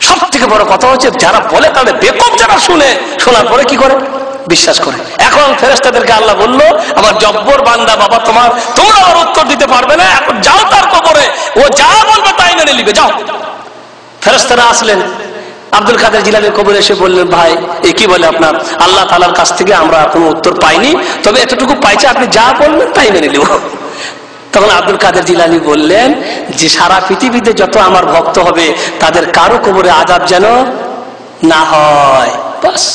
সব থেকে বড় কথা হচ্ছে যারা বলে তাদের বেকুব, যারা শোনার পরে কি করে? বিশ্বাস করে। এখন ফেরেশতাদেরকে আল্লাহ বলল, আমার জব্বর বান্দা বাবা, তোমরা আর উত্তর দিতে পারবে না, এখন যাও তার কবরে, ও যা বলবে তাই মেনে নিবে, যাও। ফেরেশতারা আসলেন, আব্দুল কাদের জিলানীর কবরে এসে বললেন, ভাই এ কি বলে আপনার? আল্লাহ তাআলার কাছ থেকে আমরা কোনো উত্তর পাইনি, তবে এতটুকু পাইছে, আপনি যা বলবেন তাই মেনে নিব। তখন আব্দুল কাদের জিলানী বললেন যে সারা পৃথিবীতে যত আমার ভক্ত হবে তাদের কারো কবরে আযাব যেন না হয়, বাস।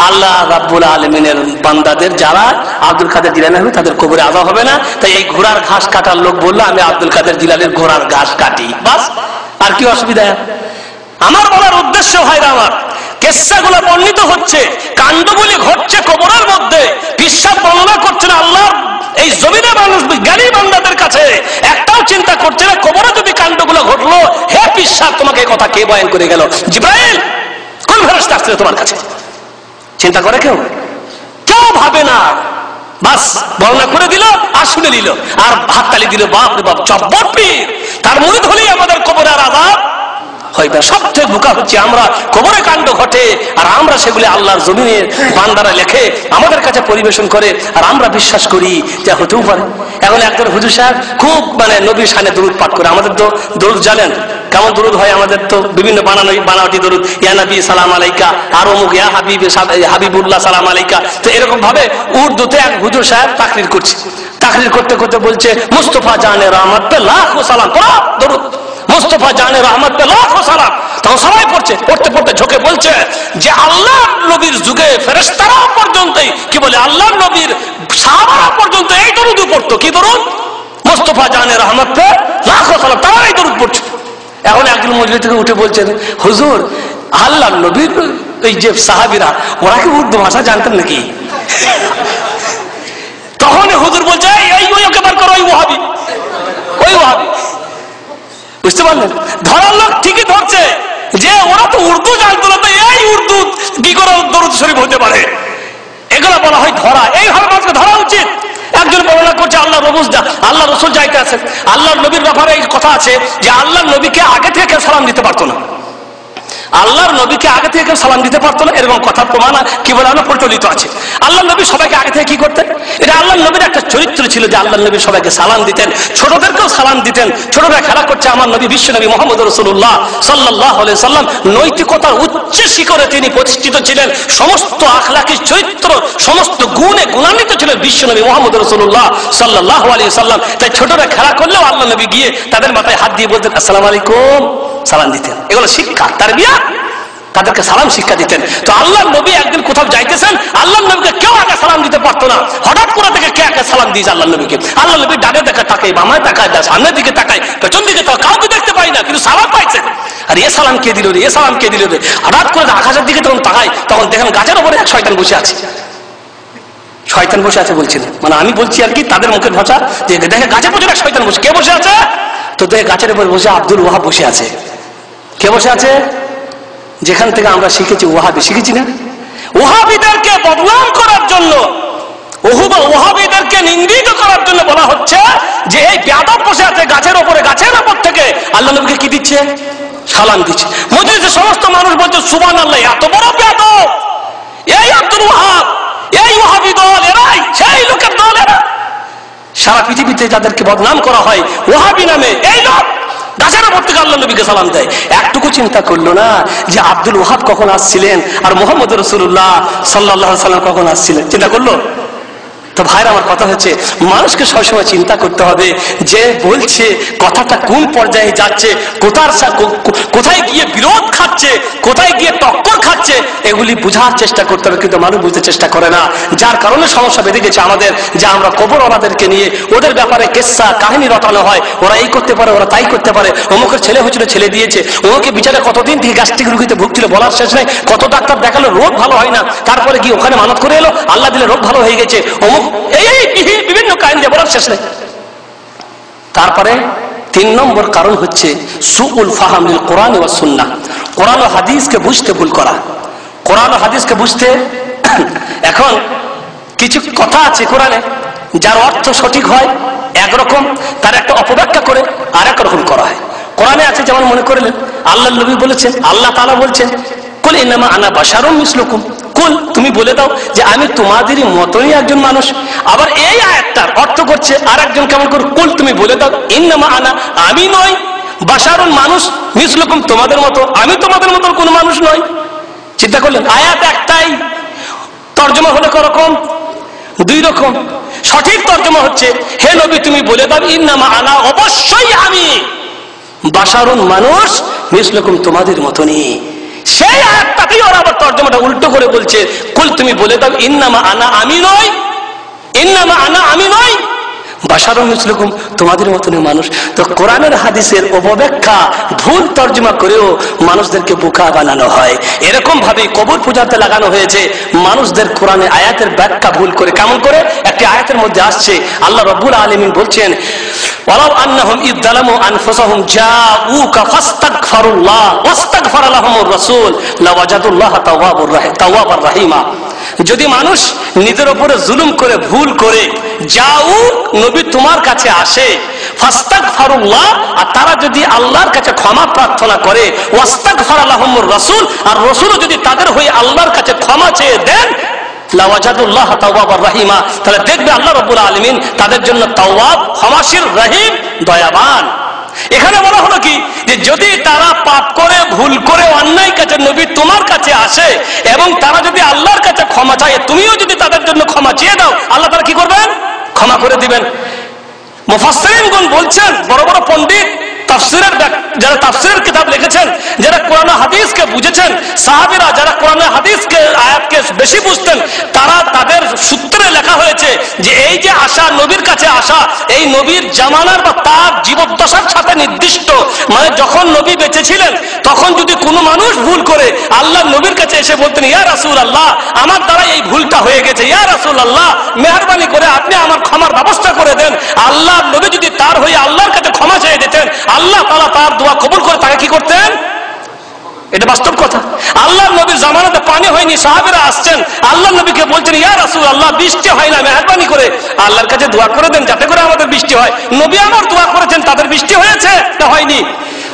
আল্লাহ রাব্বুল আলামিনের বান্দাদের যারা আব্দুল কাদের জিলানী হবে তাদের কবরে আযাব হবে না। তাই এই ঘোড়ার ঘাস কাটার লোক বললো, আমি আব্দুল কাদের জিলানীর ঘোড়ার ঘাস কাটি, বাস। আর কি অসুবিধা? আমার বলার উদ্দেশ্য ভাইরা আমার, কিসসাগুলো বর্ণিত হচ্ছে, কাণ্ডগুলি ঘটছে কবরের মধ্যে। পিশাব বর্ণনা করছে না আল্লাহর এই জমিনে মানুষ জ্ঞানী বান্দাদের কাছে একটাও চিন্তা করছে না কবরে যদি কাণ্ডগুলো ঘটলো, হে পিশাব তোমাকে এই কথা কে বয়ান করে গেল? জিবরাইল কোন ফেরেশতা আসছে তোমার কাছে? চিন্তা করে কেউ? কেউ ভাবে না। বাস বর্ণনা করে দিল আর শুনে নিল আর হাততালি দিল, বাপ রে বাপ, জব্বর পীর, তার মুরিদ হলেই আমাদের কবরে আর আযাব হইবে। সবচেয়ে বোকা হচ্ছে আমরা, কবরে কাণ্ড ঘটে আর আমরা সেগুলি আল্লাহর জমিনের বান্দারা লেখে আমাদের কাছে পরিবেশন করে আর আমরা বিশ্বাস করি যে হতেও পারে। এখন একজন হুজুর সাহেব খুব নবীর শানে দরুদ পাঠ করে। আমাদের তো দরুদ জানেন কেমন দরুদ হয়, আমাদের তো বিভিন্ন বানাওয়াটি দরুদ, ইয়া নবী সালাম আলাইকা, আর অমুক ইয়া হাবিবুল্লাহ সালাম আলাইকা। তো এরকম ভাবে উর্দুতে এক হুজুর সাহেব তাকরির করছে, তাকরির করতে করতে বলছে, মুস্তাফা জানে রহমত পে লাখো সালাম, পড়া দরুদ, মুস্তাফা জানে রহমত পে লাখো সালাম। তখন সবাই পড়ছে, পড়তে পড়তে ঝোঁকে বলছে যে আল্লাহ নবীর যুগে ফেরেশতারা পর্যন্তই কি বলে, আল্লাহ নবীর সাহাবারা পর্যন্ত এই দরুদ পড়তো। কি দরুদ? মুস্তাফা জানে রহমত পে লাখো সালাম, তারা এই দরুদ পড়ছে। এখন একজন মজলিস থেকে উঠে বলছেন, হুজুর আল্লাহ নবীর এই যে সাহাবীরা ওরা কি উর্দু ভাষা জানতেন নাকি? তখন হুজুর বলছে, ওই ওকে বার করো, ওই ওয়াহাবি, ওই ওয়াহাবি। বুঝতে পারলেন? ধরার লোক ঠিকই ধরছে যে ওরা তো উর্দু জানতো না, তো এই উর্দু কি করে দরুদ শরীফ হতে পারে? এগুলো বলা হয় ধরা। এইভাবে মানুষকে ধরা উচিত। একজন বর্ণনা করছে আল্লাহ রসুল যাইতে আছেন, আল্লাহ নবীর ব্যাপারে এই কথা আছে যে আল্লাহ নবীকে আগে থেকে কেউ সালাম দিতে পারতো না, আল্লাহর নবীকে আগে থেকে কেউ সালাম দিতে পারতো না, এরকম কথা প্রমাণ কি বলে আমরা প্রচলিত আছে। আল্লাহ নবী সবাইকে আগে থেকে কি করতেন? এটা আল্লাহ নবীর একটা চরিত্র ছিল যে আল্লাহ নবী সবাইকে সালাম দিতেন, ছোটদেরকেও সালাম দিতেন। ছোটরা খেলা করছে, আমার নবী বিশ্ব নবী মুহাম্মদ রাসূলুল্লাহ সাল্লাল্লাহু আলাইহি সাল্লাম নৈতিকতার উচ্চ শিখরে তিনি প্রতিষ্ঠিত ছিলেন। সমস্ত আখলাকি চরিত্র, সমস্ত গুণে গুণান্বিত ছিলেন বিশ্ব নবী মুহাম্মদ রাসূলুল্লাহ সাল্লাল্লাহু আলাইহি সাল্লাম। তাই ছোটরা খেলা করলেও আল্লাহ নবী গিয়ে তাদের মাথায় হাত দিয়ে বলতেন আসসালামু আলাইকুম, সালাম দিতেন। এগুলো শিক্ষা, তারবিয়া, তাদেরকে সালাম শিক্ষা দিতেন। তো আল্লাহ নবী একদিন কোথাও যাইতেছেন, আল্লাহ নবীকে কেউ আগে সালাম দিতে পারতো না। হঠাৎ করে থেকে কে আগে সালাম দিয়েছে আল্লাহ নবীকে? আল্লাহ নবী ডানে দেখা তাকায়, বামায় তাকায়, সামনের দিকে তাকায়, পেছন দিকে তাকায়, কাউকে দেখতে পাই না, কিন্তু সালাম পাইছেন। আর এ সালাম কে দিল রে, এ সালাম কে দিল রে? হঠাৎ করে আকাশের দিকে তখন তাকায়, তখন দেখেন গাছের উপরে এক শয়তান বসে আছে। শয়তান বসে আছে বলছেন, মানে আমি বলছি আর কি, তাদের মুখের ভাষা যে দেখে গাছের উপরে এক শয়তান বসে। কে বসে আছে? তো দেখে গাছের উপরে বসে আব্দুল ওয়াহাব বসে আছে। কে বসে আছে? যেখান থেকে আমরা শিখেছি ওয়াহাবি, শিখেছি না? ওয়াহাবিদেরকে বদনাম করার জন্য, ওয়াহাবিদেরকে নিন্দিত করার জন্য বলা হচ্ছে যে এই বেয়াদব বসে আছে গাছের ওপরে, গাছের ওপর থেকে আল্লাহ নবীকে কি দিচ্ছে? সালাম দিচ্ছে। মজলিসে সমস্ত মানুষ বলছে সুবহানাল্লাহ, এত বড় বেয়াদব এই আব্দুল ওয়াহাব, এই ওয়াহাবি দল, এরাই সেই লোকের দল। এরা সারা পৃথিবীতে যাদেরকে বদনাম করা হয় ওয়াহাবি নামে, এই লোক গাছের ওপর থেকে আল্লাহ নবীকে সালাম দেয়। একটুকু চিন্তা করলো না যে আব্দুল ওয়াহাব কখন আসছিলেন আর মুহাম্মদ রাসূলুল্লাহ সাল্লাল্লাহু আলাইহি সাল্লাম কখন আসছিলেন? চিন্তা করলো? তো ভাইরা, আমার কথা হচ্ছে মানুষকে সবসময় চিন্তা করতে হবে যে বলছে কথাটা কোন পর্যায়ে যাচ্ছে, কোথায় গিয়ে বিরোধ খাচ্ছে, কোথায় গিয়ে টক্কর খাচ্ছে, এগুলি বোঝার চেষ্টা করতে হবে। কিন্তু মানুষ বুঝতে চেষ্টা করে না, যার কারণে সমস্যা বেঁধে গেছে আমাদের। যে আমরা কবরওয়ালাদেরকে নিয়ে ওদের ব্যাপারে কেসা কাহিনী রটানো হয়, ওরা এই করতে পারে, ওরা তাই করতে পারে, অমুকের ছেলে হয়েছিল ছেলে দিয়েছে, ওকে বিচারে কতদিন থেকে গ্যাস্ট্রিক রোগীতে ভুগছিল বলার শেষ নেই, কত ডাক্তার দেখালো রোগ ভালো হয় না, তারপরে গিয়ে ওখানে মানত করে এলো, আল্লাহ দিলে রোগ ভালো হয়ে গেছে, অমুক এই বিভিন্ন কাহিনী দিয়ে বলার শেষ নেই। তারপরে 3 নম্বর কারণ হচ্ছে সুউল ফাহাম লিল কোরআন ওয়াস সুন্নাহ, কোরআন ও হাদিসকে বুঝতে ভুল করা। কোরআন ও হাদিসকে বুঝতে এখন কিছু কথা আছে কোরআনে, যার অর্থ সঠিক হয় একরকম, তার একটা অপব্যাখ্যা করে আর এক রকম করা হয়। কোরআনে আছে যেমন মনে করলেন আল্লাহ নবী বলেছেন, আল্লাহ তাআলা বলছেন কুল ইন্নামা আনা বাশারুম মিসলুকুম, কুল তুমি বলে দাও যে আমি তোমাদেরই মতই একজন মানুষ। আবার এই আয়াতটার অর্থ করছে আর একজন কেমন করে, কুল তুমি বলে দাও ইন্নামা আনা, আমি নই, বাশারুন মানুষ, মিসলুকুম তোমাদের মতো, আমি তোমাদের মতো কোন মানুষ নই। চিন্তা করলেন আয়াত একটাই, তর্জমা হলো করকম 2 রকম। সঠিক তর্জমা হচ্ছে হে নবী তুমি বলে দাও ইন্নামা আনা, অবশ্যই আমি, বাশারুন মানুষ, মিসলুকুম তোমাদের মতনই। সেই আয়াতটাতেই ওরা আবার তর্জমাটা উল্টো করে বলছে কুল তুমি বলে দাও ইন্নামা আনা, আমি নই, ইন্নামা আনা আমি নই, বাশারুন মিসলুকুম তোমাদের মতনই মানুষ। তো কোরআনের হাদিসের অপব্যাখ্যা ভুল তর্জমা করেও মানুষদেরকে বোকা বানানো হয়। এরকম ভাবে কবর পূজাতে লাগানো হয়েছে মানুষদের কোরআনের আয়াতের ব্যাখ্যা ভুল করে। কেমন করে? একটি আয়াতের মধ্যে আসছে আল্লাহ রাব্বুল আলামিন বলছেন ওয়ালাউ আন্নাহুম ইয যালামু আনফুসাহুম জাউকা ফাস্তাগফিরুল্লাহ ওয়াস্তাগফার লাহুমুর রাসূল লাওয়াজাদুল্লাহা তাওয়াবার রাহিমা। যদি মানুষ নিজের উপরে জুলুম করে ভুল করে জাউক নবী তোমার কাছে আসে, ফাস্তাগফিরুল্লাহ, আর তারা যদি আল্লাহর কাছে ক্ষমা প্রার্থনা করে, ওয়াস্তাগফার লাহুমুর রাসূল, আর রাসূলও যদি তাদের হয়ে আল্লাহর কাছে ক্ষমা চেয়ে দেন, লাওয়াজাদুল্লাহ তাওয়াবার রাহিমা, তাহলে দেখবে আল্লাহ রাব্বুল আলামিন তাদের জন্য তাওয়াব, ক্ষমাশীল, রহিম, দয়াবান। এখানে বলা হলো কি যে যদি তারা পাপ করে ভুল করে অন্যায় কাছে নবী তোমার কাছে আসে এবং তারা যদি আল্লাহর কাছে ক্ষমা চায়, তুমিও যদি তাদের জন্য ক্ষমা চেয়ে দাও, আল্লাহ তারা কি করবেন? ক্ষমা করে দিবেন। মুফাসসিরিনগণ বলছেন, বড় বড় পণ্ডিত তাফসীরের যারা তাফসীরের কিতাব লিখেছেন, যারা কোরআন হাদিসকে বুঝেছেন, সাহাবীরা যারা কোরআন হাদিসকে আয়াতকে বেশি বুঝতেন, তারা তাদের সূত্রে লেখা হয়েছে যে এই যে আসা, নবীর কাছে আসা, এই নবীর জামানার বা তার জীবদ্দশার সাথে নির্দিষ্ট, মানে যখন নবী বেঁচে ছিলেন তখন যদি কোনো মানুষ ভুল করে আল্লাহ নবীর কাছে এসে বলতেন ইয়া রাসূলুল্লাহ আমার দ্বারা এই ভুলটা হয়ে গেছে, ইয়া রাসূলুল্লাহ মেহেরবানি করে আপনি আমার ক্ষমার ব্যবস্থা করে দেন, আল্লাহ নবী যদি তার হয়ে আল্লাহর কাছে ক্ষমা চেয়ে দিতেন, আল্লাহ তাআলা তার দোয়া কবুল করে তাকে কি করতেন? এটা বাস্তব কথা। আল্লাহ নবীর জামানাতে পানি হয়নি, সাহাবীরা আসছেন আল্লাহ নবীকে বলছেন ইয়া রাসূলুল্লাহ বৃষ্টি হয় না, মেহেরবানি করে আল্লাহর কাছে দোয়া করে দেন যাতে করে আমাদের বৃষ্টি হয়। নবী আমার দোয়া করেছেন, তাদের বৃষ্টি হয়েছে না হয়নি?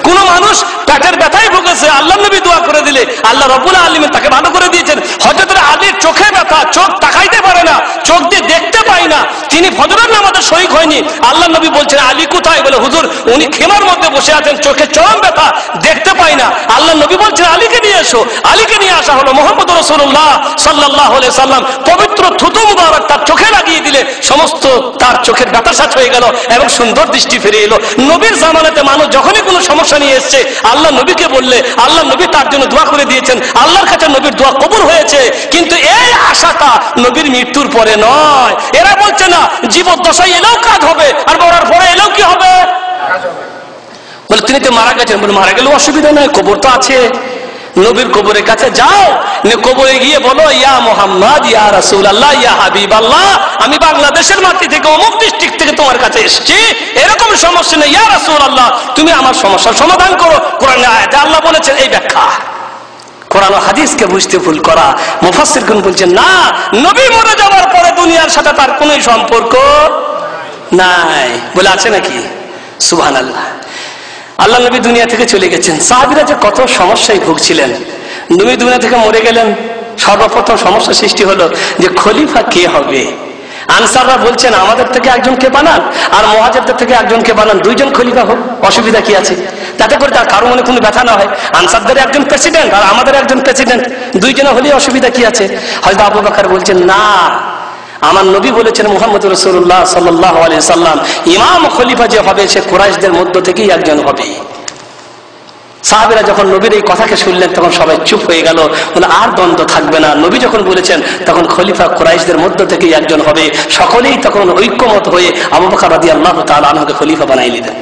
কোন মানুষ পেটের ব্যথায় ভুগেছে, আল্লাহ নবী দোয়া করে দিলে আল্লাহ রাব্বুল আলামিন তাকে ভালো করে দিয়েছেন। হযরত আলীর চোখে ব্যথা, চোখ তাকাইতে পারে না, চোখ দিয়ে দেখতে পায় না, তিনি ফজরের নামাজে শরীক হয়নি, আল্লাহ নবী বলছেন আলী কোথায়? বলে হুজুর উনি খেমার মধ্যে বসে আছেন, চোখে চরম ব্যথা, দেখতে পায় না। আল্লাহ নবী বলছেন আলীকে নিয়ে এসো। আলীকে নিয়ে আসা হলো। মুহাম্মদ রাসূলুল্লাহ সাল্লাল্লাহু আলাইহি সাল্লাম পবিত্র থুতু মুবারক তার চোখে লাগিয়ে দিলে সমস্ত তার চোখের ব্যথা শেষ হয়ে গেল এবং সুন্দর দৃষ্টি ফিরে এলো। নবীর জামানাতে মানুষ যখনই কোনো সমস্যা নিয়ে এসছে আল্লাহ নবীকে বললে আল্লাহ নবী তার জন্য দোয়া করে দিয়েছেন, আল্লাহর কাছে নবীর দোয়া কবুল হয়েছে। কিন্তু এই আশাটা নবীর মৃত্যুর পরে নয়। এরা বলছে না জীবদ্দশায় এলেও কাজ হবে আর মরার পরে এলেও কি হবে? বলে তিনি তো মারা গেছেন। বলে মারা গেলেও অসুবিধা নয়, কবর তো আছে। নবীর কবরের কাছে যাও, কবরে গিয়ে বলো ইয়া মুহাম্মদ, ইয়া রাসূলুল্লাহ, ইয়া হাবিবাল্লাহ, আমি বাংলাদেশের মাটি থেকে অমুক ডিস্ট্রিক্ট থেকে তোমার কাছে এসেছি, এরকম সমস্যা নেই, ইয়া রাসূলুল্লাহ তুমি আমার সমস্যার সমাধান করো। কোরআনে আয়াতে আল্লাহ বলেছেন এই ব্যাখ্যা। কোরআন ও হাদিসকে বুঝতে ভুল করা। মুফাসসিরগণ বলছেন না, নবী মরে যাওয়ার পরে দুনিয়ার সাথে তার কোনো সম্পর্ক নাই। বলে আছে নাকি? সুবহানাল্লাহ। আল্লাহ নবী দুনিয়া থেকে চলে গেছেন, সাহাবীরা যে কত সমস্যায় ভুগছিলেন। নবী দুনিয়া থেকে মরে গেলেন, সর্বপ্রথম সমস্যা সৃষ্টি হলো যে খলিফা কে হবে। আনসাররা বলছেন আমাদের থেকে একজনকে বানান আর মুহাজিরদের থেকে একজনকে বানান, 2 জন খলিফা হোক, অসুবিধা কি আছে? তাতে করে তার কারো মনে কোনো ব্যথা না হয়। আনসারদের একজন প্রেসিডেন্ট আর আমাদের একজন প্রেসিডেন্ট, 2 জনে হলে অসুবিধা কি আছে? হযরত আবু বকর বলছেন না, আমার নবী বলেছেন মুহাম্মদ রাসূলুল্লাহ সাল্লাল্লাহু আলাইহি সাল্লাম, ইমাম খলিফা যে হবে সে কুরাইশদের মধ্য থেকেই একজন হবে। সাহাবীরা যখন নবীর এই কথাকে শুনলেন তখন সবাই চুপ হয়ে গেল, বলে আর দ্বন্দ্ব থাকবে না। নবী যখন বলেছেন তখন খলিফা কুরাইশদের মধ্য থেকেই একজন হবে। সকলেই তখন ঐক্যমত হয়ে আবু বকর রাদিয়াল্লাহু তাআলা আনহুকে খলিফা বানাই নিলেন।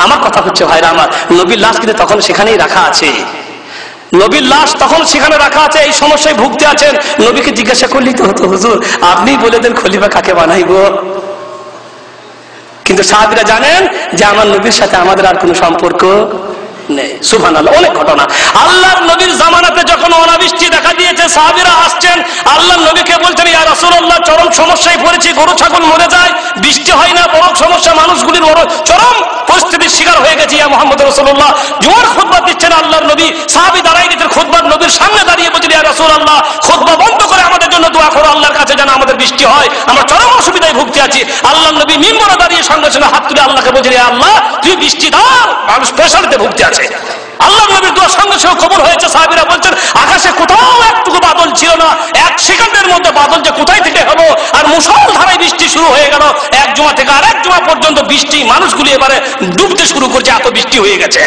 আমার কথা হচ্ছে ভাইরা আমার, নবীর লাশ কিন্তু তখন সেখানেই রাখা আছে। নবীর লাশ তখন সেখানে রাখা আছে, এই সমস্যায় ভুগতে আছেন। নবীকে জিজ্ঞাসা করলেই তো হতো, হুজুর আপনি বলে দেন খলিফা কাকে বানাইব। কিন্তু সাহাবীরা জানেন যে আমার নবীর সাথে আমাদের আর কোনো সম্পর্ক নেই। সুবহানাল্লাহ, অনেক ঘটনা। আল্লাহর নবীর জামানাতে যখন অনাবৃষ্টি দেখা দিয়েছে, সাহাবীরা আসছেন আল্লাহর নবীকে বলছেন, ইয়া রাসূলুল্লাহ চরম সমস্যায় পড়েছি, গরু ছাগল মরে যায়, বৃষ্টি হয় না, বড় সমস্যা, মানুষগুলির বড় চরম পরিস্থিতির শিকার হয়ে গেছে। ইয়া মুহাম্মদ রাসূলুল্লাহ, জুমার খুতবা দিচ্ছেন আল্লাহর নবী, সাহাবী দাঁড়িয়ে গেছেন খুতবার নবীর সামনে দাঁড়িয়ে বলছেন, ইয়া রাসূলুল্লাহ খুতবা বন্ধ করে আমাদের জন্য দোয়া করো, আল্লাহর কাছে যেন আমাদের বৃষ্টি হয়, আমরা চরম অসুবিধায় ভুগতে আছি। আল্লাহর নবী মিম্বরে দাঁড়িয়ে সঙ্গে সঙ্গে হাত তুলে আল্লাহকে বলছেন, ইয়া আল্লাহ তুই বৃষ্টি দাও, মানুষ পেশারিতে ভুগতে আছে। আল্লাহ নবীর দোয়া সঙ্গে সঙ্গে কবুল হয়েছে। সাহাবীরা বলছেন আকাশে কোথাও একটুকু বাদল ছিল না, এক সেকেন্ডের মধ্যে বাদল যে কোথায় থেকে হলো আর মুষলধারায় বৃষ্টি শুরু হয়ে গেল। এক জুমা থেকে আরেক জুমা পর্যন্ত বৃষ্টি, মানুষগুলি এবারে ডুবতে শুরু করছে, এত বৃষ্টি হয়ে গেছে।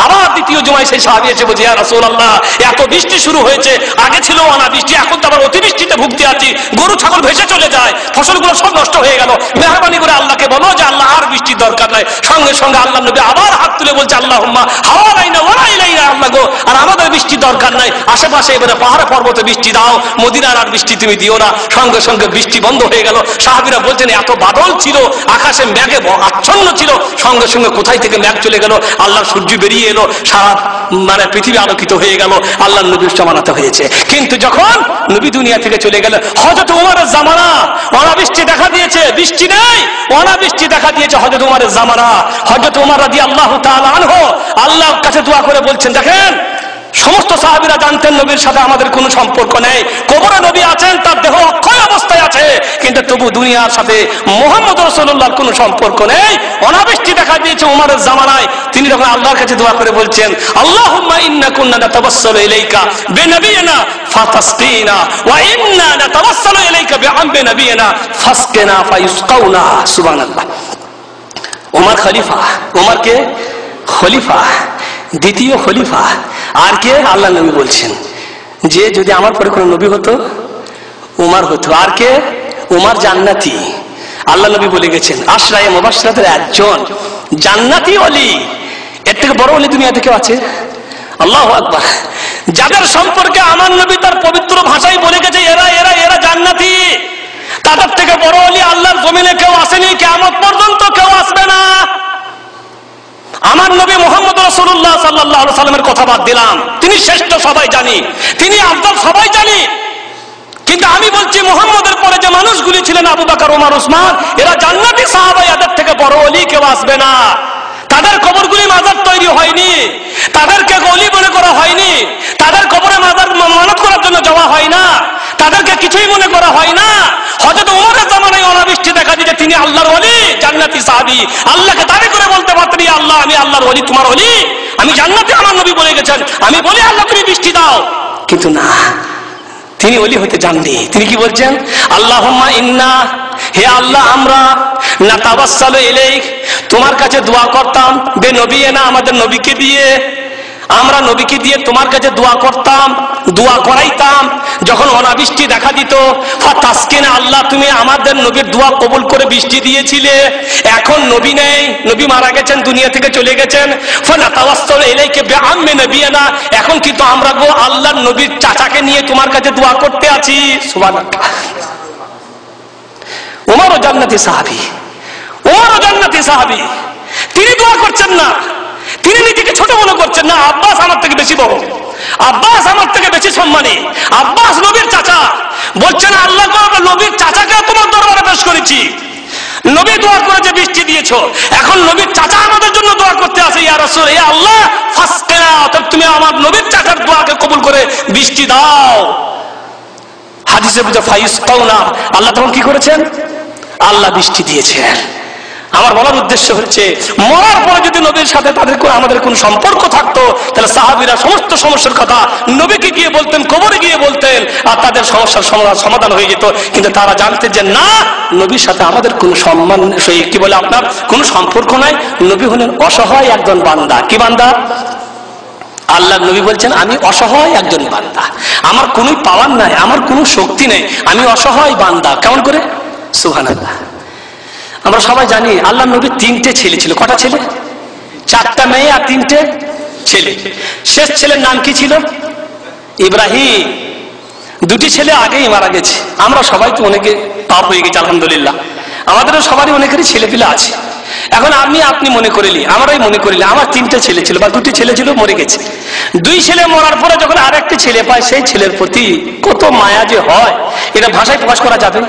আবার দ্বিতীয় জুমায় সেই সাহাবী এসে বলছে, ইয়া রাসূলুল্লাহ এত বৃষ্টি শুরু হয়েছে, আগে ছিল অনাবৃষ্টি, এখন তো আবার অতিবৃষ্টিতে ভুগতে আছি, গরু ছাগল ভেসে চলে যায়, ফসলগুলো সব নষ্ট হয়ে গেল, মেহরবানি করে আল্লাহকে বলো যে আল্লাহ আর বৃষ্টির দরকার নাই। সঙ্গে সঙ্গে আল্লাহ নবী আবার হাত তুলে বলছে, আল্লাহুম্মা হাওয়ালাইনা ওয়ালাইলাইনা, আল্লাহ গো আর আমাদের বৃষ্টির দরকার নাই, আশেপাশে এবারে পাহাড়ে পর্বতে বৃষ্টি দাও, মদিনার আর বৃষ্টি তুমি দিও না। সঙ্গে সঙ্গে বৃষ্টি বন্ধ হয়ে গেল। সাহাবীরা বলছেন এত বাদল ছিল, আকাশে মেঘে আচ্ছন্ন ছিল, সঙ্গে সঙ্গে কোথায় থেকে মেঘ চলে গেল, আল্লাহর সূর্য বেরিয়ে এলো, সারা পৃথিবী আলোকিত হয়ে গেল, আল্লাহর নবীর জামানাতে হয়েছে। কিন্তু যখন নবী দুনিয়া থেকে চলে গেল, হযরত ওমরের জামানা, অনাবৃষ্টি দেখা দিয়েছে, বৃষ্টি নেই, অনাবৃষ্টি দেখা দিয়েছে হযরত ওমরের জামানা। হযরত ওমর রাদিয়াল্লাহু তাআলা আনহু আল্লাহর কাছে দোয়া করে বলছেন, দেখেন সমস্ত সাহাবীরা জানতেন নবীর সাথে আমাদের কোনো সম্পর্ক নেই, কবরে নবী আছেন, তার দেহ অক্ষয় অবস্থায় আছে, কিন্তু তবু দুনিয়ার সাথে মুহাম্মদ রাসূলুল্লাহর কোনো সম্পর্ক নেই। অনাবৃষ্টি দেখা দিয়েছে ওমরের জামানায়। তিনি যখন আল্লাহর কাছে দোয়া করে বলছেন, আল্লাহুম্মা ইন্না কুন্না নাতাওয়াসসালু ইলাইকা বিনবিয়িনা ফাতাসকিনা ওয়া ইন্না নাতাওয়াসসালু ইলাইকা বিআমবি নবিয়িনা ফাসকিনা ফায়ুসকাউনা। সুবহানাল্লাহ। ওমর খলিফা, ওমরকে খলিফা, দ্বিতীয় খলিফা। আর কে? আল্লাহ নবী বলছেন যে যদি আমার পরে কোনো নবী হতো উমর হতো। আর কে? উমর জান্নাতি। আল্লাহ নবী বলে গেছেন আশরায়ে মুবাশশিরাতের একজন জান্নাতি ওলি। এর থেকে বড় ওলি দুনিয়াতে কেউ আছে? আল্লাহু আকবার। যাদের সম্পর্কে আমার নবী তার পবিত্র ভাষায় বলে গেছে এরা এরা এরা জান্নাতি, তাদের থেকে বড় ওলি আল্লাহর জমিনে কেউ আসেনি, কিয়ামত পর্যন্ত কেউ আসবে না। আমার নবী মুহাম্মদ রাসূলুল্লাহ সাল্লাল্লাহু আলাইহি সাল্লামের কথা বাদ দিলাম, তিনি শ্রেষ্ঠ সবাই জানি, তিনি আফদল সবাই জানি, কিন্তু আমি বলছি মুহাম্মদের পরে যে মানুষগুলি ছিলেন আবু বকর, ওমর, উসমান, এরা জান্নাতি সাহাবা, এদের থেকে বড় ওলি কেউ আসবে না। তাদের কবরগুলি মাজার তৈরি হয়নি, তাদেরকে ওলি মনে করা হয়নি, তাদের কবরে মাজার মানত করার জন্য যাওয়া হয় না, তাদেরকে কিছুই মনে করা হয় না। হযরত ওমরের জামানায় অনাবৃষ্টি দেখা দিয়েছে, তিনি আল্লাহর ওলি, জান্নাতি সাহাবী। আল্লাহকে দাবি করে বলতে পারতেন, ইয়া আল্লাহ আমি আল্লাহর ওলি, তোমার ওলি, আমি জান্নাতি, আমার নবী বলে গেছেন, আমি বলি আল্লাহ তুমি বৃষ্টি দাও। কিন্তু না, তিনি ওলি হতে যাননি। তিনি কি বলছেন? আল্লাহুম্মা ইন্না, হে আল্লাহ আমরা নাতাওয়াসসালু ইলাইক, তোমার কাছে দোয়া করতাম, বিনবিয়িনা, আমাদের নবীকে দিয়ে, আমরা নবীকে দিয়ে তোমার কাছে দোয়া করতাম, দোয়া করাইতাম। যখন অনাবৃষ্টি দেখা দিত, ফাতাসকিনা, আল্লাহ তুমি আমাদের নবীর দোয়া কবুল করে বৃষ্টি দিয়েছিলে। এখন নবী নেই, নবী মারা গেছেন, দুনিয়া থেকে চলে গেছেন। ফানাতাওয়াসসালু ইলাইকা বিআম্মি নবিয়িনা, এখন কিন্তু আমরা গো আল্লাহর নবীর চাচাকে নিয়ে তোমার কাছে দোয়া করতে আছি। সুবহানাল্লাহ। ওমরও জান্নাতি সাহাবী, ওমরও জান্নাতি সাহাবী, তিনি দোয়া করছেন না, তিনি নিজেকে ছোট মনে করছেন না, আব্বাস আমার থেকে বেশি বড়, আব্বাস আমার থেকে বেশি সম্মানী, আব্বাস নবীর চাচা। বলছেন আল্লাহ নবীর চাচাকে তোমার দরবারে পেশ করেছি, নবী দোয়া করে যে বৃষ্টি দিয়েছো, এখন নবীর চাচা আমাদের জন্য দোয়া করতে আসে, ইয়া রাসূল, ইয়া আল্লাহ ফাসকিনা, তুমি আমার নবীর চাচার দোয়াকে কবুল করে বৃষ্টি দাও। হাদিসে বুঝে ফায়ুসকাউনা, আল্লাহ তখন কি করেছেন? আল্লাহ বৃষ্টি দিয়েছেন। আমার বলার উদ্দেশ্য হচ্ছে, মরার পরে যদি নবীর সাথে আমাদের কোন সম্পর্ক থাকতো, তাহলে সাহাবীরা সমস্ত সমস্যার কথা নবীকে গিয়ে বলতেন, কবরে গিয়ে বলতেন, আর তাদের সমস্যার সমাধান হয়ে যেত। কিন্তু তারা জানতেন যে না, নবীর সাথে আমাদের কোন সম্মান, কি বলে আপনার কোন সম্পর্ক নাই। নবী হলেন অসহায় একজন বান্দা। কি বান্দা? আল্লাহ নবী বলছেন, আমি অসহায় একজন বান্দা, আমার কোন পাওয়ার নাই, আমার কোন শক্তি নেই, আমি অসহায় বান্দা। কেমন করে? সুবহানাল্লাহ। আমরা সবাই জানি আল্লাহ নবীর 3টে ছেলে ছিল। কটা ছেলে? 4টা মেয়ে আর 3টে ছেলে। শেষ ছেলের নাম কি ছিল? ইব্রাহিম। 2টি ছেলে আগেই মারা গেছে। আমরা সবাই তো অনেকে পাপ হয়ে গেছে, আলহামদুলিল্লাহ। আমাদেরও সবারই অনেকেরই ছেলে পিলে আছে। এখন আপনি মনে করিলি, আমরাই মনে করিলি, আমার 3টে ছেলে ছিল বা 2টি ছেলে ছিল, মরে গেছে। 2 ছেলে মরার পরে যখন আরেকটি ছেলে পায়, সেই ছেলের প্রতি কত মায়া যে হয়, এটা ভাষায় প্রকাশ করা যাবে,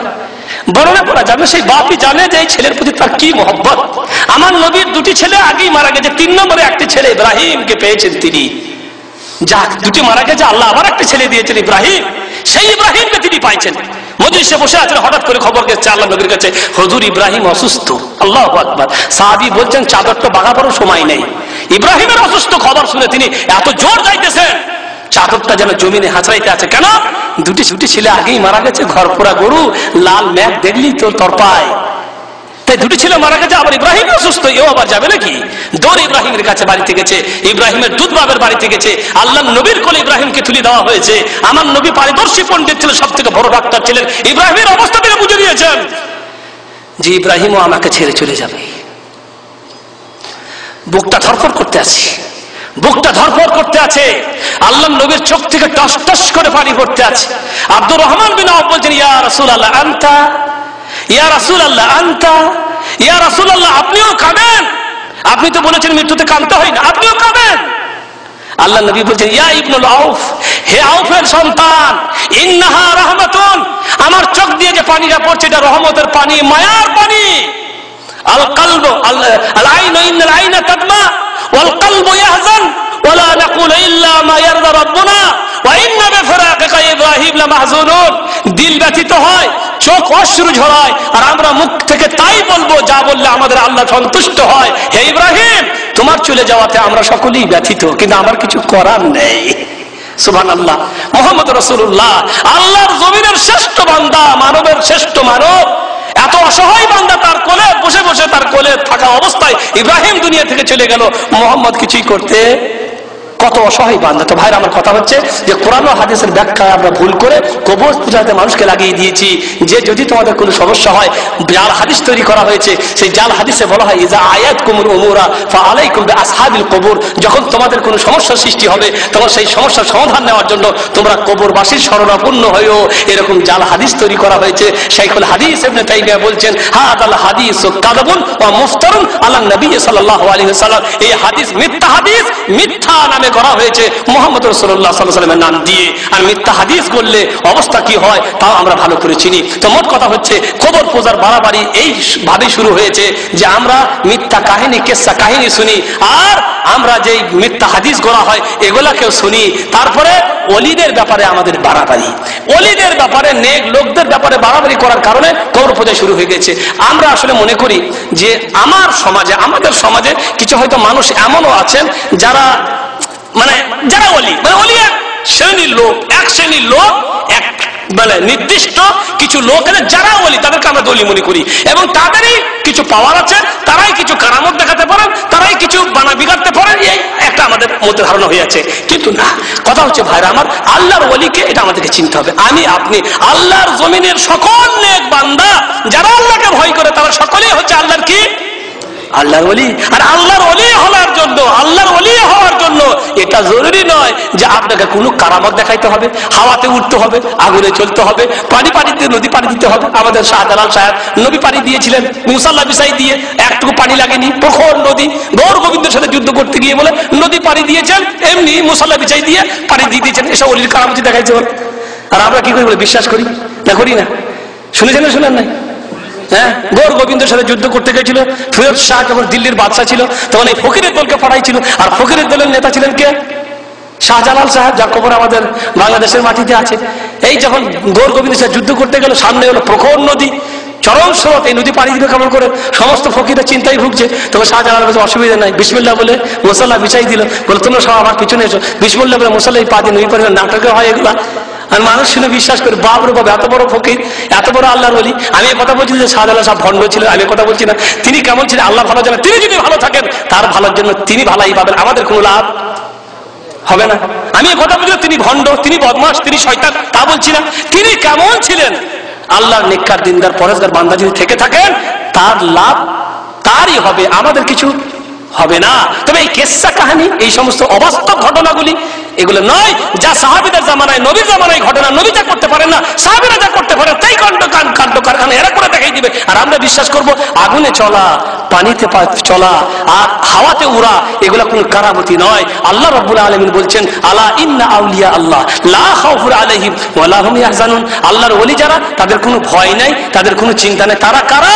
বর্ণনা করা যাবে। সেই বাপই জানে যে এই ছেলের প্রতি তার কি মহব্বত। আমার নবীর 2টি ছেলে আগেই মারা গেছে, 3 নম্বরে একটি ছেলে ইব্রাহিমকে পেয়েছেন তিনি। যাক, 2টি মারা গেছে, আল্লাহ আবার একটা ছেলে দিয়েছেন ইব্রাহিম। সেই ইব্রাহিমকে তিনি পাইছেন। মজলিসে বসে আছেন, হঠাৎ করে খবর গেছে আল্লাহ নবীর কাছে, হুজুর ইব্রাহিম অসুস্থ। আল্লাহু আকবার। সাহাবী বলছেন, চাদরটা বাগাবারও সময় নেই। ইব্রাহিমের অসুস্থ খবর শুনে তিনি এত জোর যাইতেছেন, চাদরটা যেন জমিনে হাঁচড়াইতে আছে। কেন? 2টি ছেলে আগেই মারা গেছে, ঘর পোড়া গরু, লাল মেঘ দেখলি তো তরপায়। তাই 2টি ছেলে মারা গেছে, আবার ইব্রাহিম অসুস্থ, এও আবার যাবে নাকি? দৌড় ইব্রাহিমের কাছে বাড়িতে গেছে, ইব্রাহিমের দুধ বাবের বাড়িতে গেছে, আল্লাহ নবীর কোলে ইব্রাহিমকে তুলে দেওয়া হয়েছে। আমার নবী পারিদর্শী পণ্ডিত ছিলেন, সব থেকে বড় ডাক্তার ছিলেন। ইব্রাহিমের অবস্থা তিনি বুঝে নিয়েছেন যে ইব্রাহিমও আমাকে ছেড়ে চলে যাবে। বুকটা ধরফর করতে আছে, বুকটা ধরফর করতে আছে। আল্লাহ নবীর চোখ থেকে টস টস করে পানি পড়তে আছে। আব্দুর রহমান বিন আওফ বলছেন, ইয়া রাসূলুল্লাহ আনতা, ইয়া রাসূলুল্লাহ আনতা, ইয়া রাসূলুল্লাহ আপনিও কাঁদেন। আপনি তো বলেছেন মৃত্যুতে কাঁদতে হয় না, আপনিও কাঁদেন। আল্লাহ নবী বলছেন, ইয়া ইবনুল আউফ, হে আউফের সন্তান, ইন্নাহা রাহমাতুন, আমার চোখ দিয়ে যে পানিটা পড়ছে এটা রহমতের পানি, মায়ার পানি। আল কলবু আল আইনু ইন্নাল আইনা তাদমা ওয়াল কলবু ইয়াহজান ওয়ালা নাকুলু ইল্লা মা ইয়ারদা রাব্বুনা ওয়া ইন্না বিফিরাকিকা ইব্রাহিম লামাহজুনুন। দিল ব্যথিত হয়, চোখ অশ্রু ঝরায়, আর আমরা মুখ থেকে তাই বলবো যা বললে আমাদের আল্লাহ সন্তুষ্ট হয়। হে ইব্রাহিম, তোমার চলে যাওয়াতে আমরা সকলেই ব্যথিত, কিন্তু আমার কিছু করার নেই। সুবহানাল্লাহ। মুহাম্মদ রাসূলুল্লাহ আল্লাহর জমিনের শ্রেষ্ঠ বান্দা, মানবের শ্রেষ্ঠ মানব, এত অসহায় বান্দা, তার কোলে বসে বসে, তার কোলে থাকা অবস্থায় ইব্রাহিম দুনিয়া থেকে চলে গেল, মুহাম্মদ কিছুই করতে, কত অসহায় বান্দা। তো ভাইরা, আমার কথা হচ্ছে যে কোরআন ও হাদিসের ব্যাখ্যা আমরা ভুল করে কবর পূজাতে মানুষকে লাগিয়ে দিয়েছি যে যদি তোমাদের কোনো সমস্যা হয়, জাল হাদিস তৈরি করা হয়েছে। সেই জাল হাদিসে বলা হয়, ইজা আয়াতকুমুল উমুরা ফাআলাইকুম বিআসহাবিল কবর, যখন তোমাদের কোনো সমস্যার সৃষ্টি হবে, তখন সেই সমস্যার সমাধান নেওয়ার জন্য তোমরা কবরবাসীর শরণাপন্ন হয়েও। এরকম জাল হাদিস তৈরি করা হয়েছে। শাইখুল হাদিস ইবনে তাইমিয়া বলছেন, হাদাল হাদিসু কাযাবুন ওয়া মুফতারুন আলা নবী সাল্লাল্লাহু আলাইহি ওয়াসাল্লাম, এই হাদিস মিথ্যা হাদিস, মিথ্যা নামে করা হয়েছে মুহাম্মদ রাসূলুল্লাহ সাল্লাল্লাহু আলাইহি ওয়াসাল্লামের নাম দিয়ে। আর মিথ্যা হাদিস করলে অবস্থা কি হয় তাও আমরা ভালো করে চিনি। তো মোট কথা হচ্ছে, কবর পূজার বাড়াবাড়ি এই ভাবে শুরু হয়েছে যে আমরা মিথ্যা কাহিনী, কেসা কাহিনী শুনি, আর আমরা যেই মিথ্যা হাদিস গড়া হয় এগুলাকেও শুনি। তারপরে ওলিদের ব্যাপারে আমাদের বাড়াবাড়ি, ওলিদের ব্যাপারে, নেক লোকদের ব্যাপারে বাড়াবাড়ি করার কারণে কবর পূজা শুরু হয়ে গেছে। আমরা আসলে মনে করি যে আমার সমাজে, আমাদের সমাজে কিছু হয়তো মানুষ এমনও আছেন যারা যারা ওলি, ওলি এক শ্রেণীর লোক, এক শ্রেণীর লোক, এক নির্দিষ্ট কিছু লোক যারা ওলি, তাদেরকে আমরা ওলি মনে করি, এবং তাদেরই কিছু পাওয়ার আছে, তারাই কিছু কারামত দেখাতে পারেন, তারাই কিছু বানা বিগাড়তে পারেন, এই একটা আমাদের মধ্যে ধারণা হয়ে আছে। কিন্তু না, কথা হচ্ছে ভাইরা আমার, আল্লাহর ওলিকে এটা আমাদেরকে চিনতে হবে। আমি আপনি আল্লাহর জমিনের সকল নেক বান্দা যারা আল্লাহকে ভয় করে, তারা সকলেই হচ্ছে আল্লাহর কি? আল্লাহর ওলি। আর আল্লাহর ওলি হওয়ার জন্য, আল্লাহর ওলি হওয়ার জন্য এটা জরুরি নয় যে আপনাকে কোনো কারামত দেখাইতে হবে, হাওয়াতে উঠতে হবে, আগুনে চলতে হবে, পানিতে নদী পানি দিতে হবে। আমাদের শাহজালাল সাহেব নবী পানি দিয়েছিলেন, মুসাল্লা বিছাই দিয়ে, একটুকু পানি লাগেনি, প্রখর নদী, গৌর গোবিন্দের সাথে যুদ্ধ করতে গিয়ে বলে নদী পানি দিয়েছেন, এমনি মুসাল্লা বিছাই দিয়ে পানি দিয়ে দিয়েছেন। এসব ওলির কারামতি দেখাইছে বলে। আর আমরা কি করি বলে বিশ্বাস করি না? করি না? শুনেছেন না শুনেন নাই? হ্যাঁ, গৌর গোবিন্দের সাথে যুদ্ধ করতে গেছিল ফিরোজ শাহ, যখন দিল্লির বাদশা ছিল, তখন এই ফকিরের দলকে পাঠাইছিল। আর ফকিরের দলের নেতা ছিলেন কে? শাহজালাল সাহেব, যার কবর আমাদের বাংলাদেশের মাটিতে আছে। এই যখন গৌর গোবিন্দের সাথে যুদ্ধ করতে গেল, সামনে হলো প্রখর নদী, চরম স্রোত, এই নদী পাড়ি দিবে কেমন করে? সমস্ত ফকিরা চিন্তায় ভুগছে। তখন শাহজালাল বলছে অসুবিধা নাই, বিসমিল্লাহ বলে মুসাল্লা বিছাই দিল। বলে তোমরা সব আমার পিছনে এসো, বিসমিল্লাহ বলে মুসাল্লা পা দিয়ে নদী পাড়ি। নাটকে হয় এগুলা, আর মানুষ শুনে বিশ্বাস করে বাবরে বাবা, এত বড় ফকির, এত বড় আল্লাহর ওলি। আমি কথা বলছি যে শাহজালাল সাহেব ভণ্ড ছিলেন, আমি কথা বলছি না। তিনি কেমন ছিলেন আল্লাহ ভালো জানেন। তিনি যদি ভালো থাকেন তার ভালোর জন্য তিনি ভালাই পাবেন, আমাদের কোনো লাভ হবে না। আমি কথা বলছি তিনি ভণ্ড, তিনি বদমাস, তিনি শয়তান, তা বলছি না। তিনি কেমন ছিলেন? আল্লাহর নেককার দিনদার পরেশগার বান্দা যদি থেকে থাকেন তার লাভ তারই হবে, আমাদের কিছু হবে না। তবে এই কেসা কাহিনী, এই সমস্ত অবাস্তব ঘটনাগুলি এগুলো নয় যা সাহাবীদের জামানায়, নবীর জামানায় ঘটনা। নবী যা করতে পারেন না, সাহাবীরা যা করতে পারেন তাই কাণ্ড কারখানা এরা করে দেখাই দিবে। আর আমরা বিশ্বাস করব আগুনে চলা, পানিতে চলা আর হাওয়াতে উড়া এগুলা কোন কারামতি নয়। আল্লাহ রাব্বুল আলামিন বলছেন আলা ইন্না আউলিয়া আল্লাহ লা খাউফুন আলাইহিম ওয়া লা হুম ইয়াহজানুন। আল্লাহর ওলি যারা, তাদের কোনো ভয় নাই, তাদের কোনো চিন্তা নেই। তারা কারা?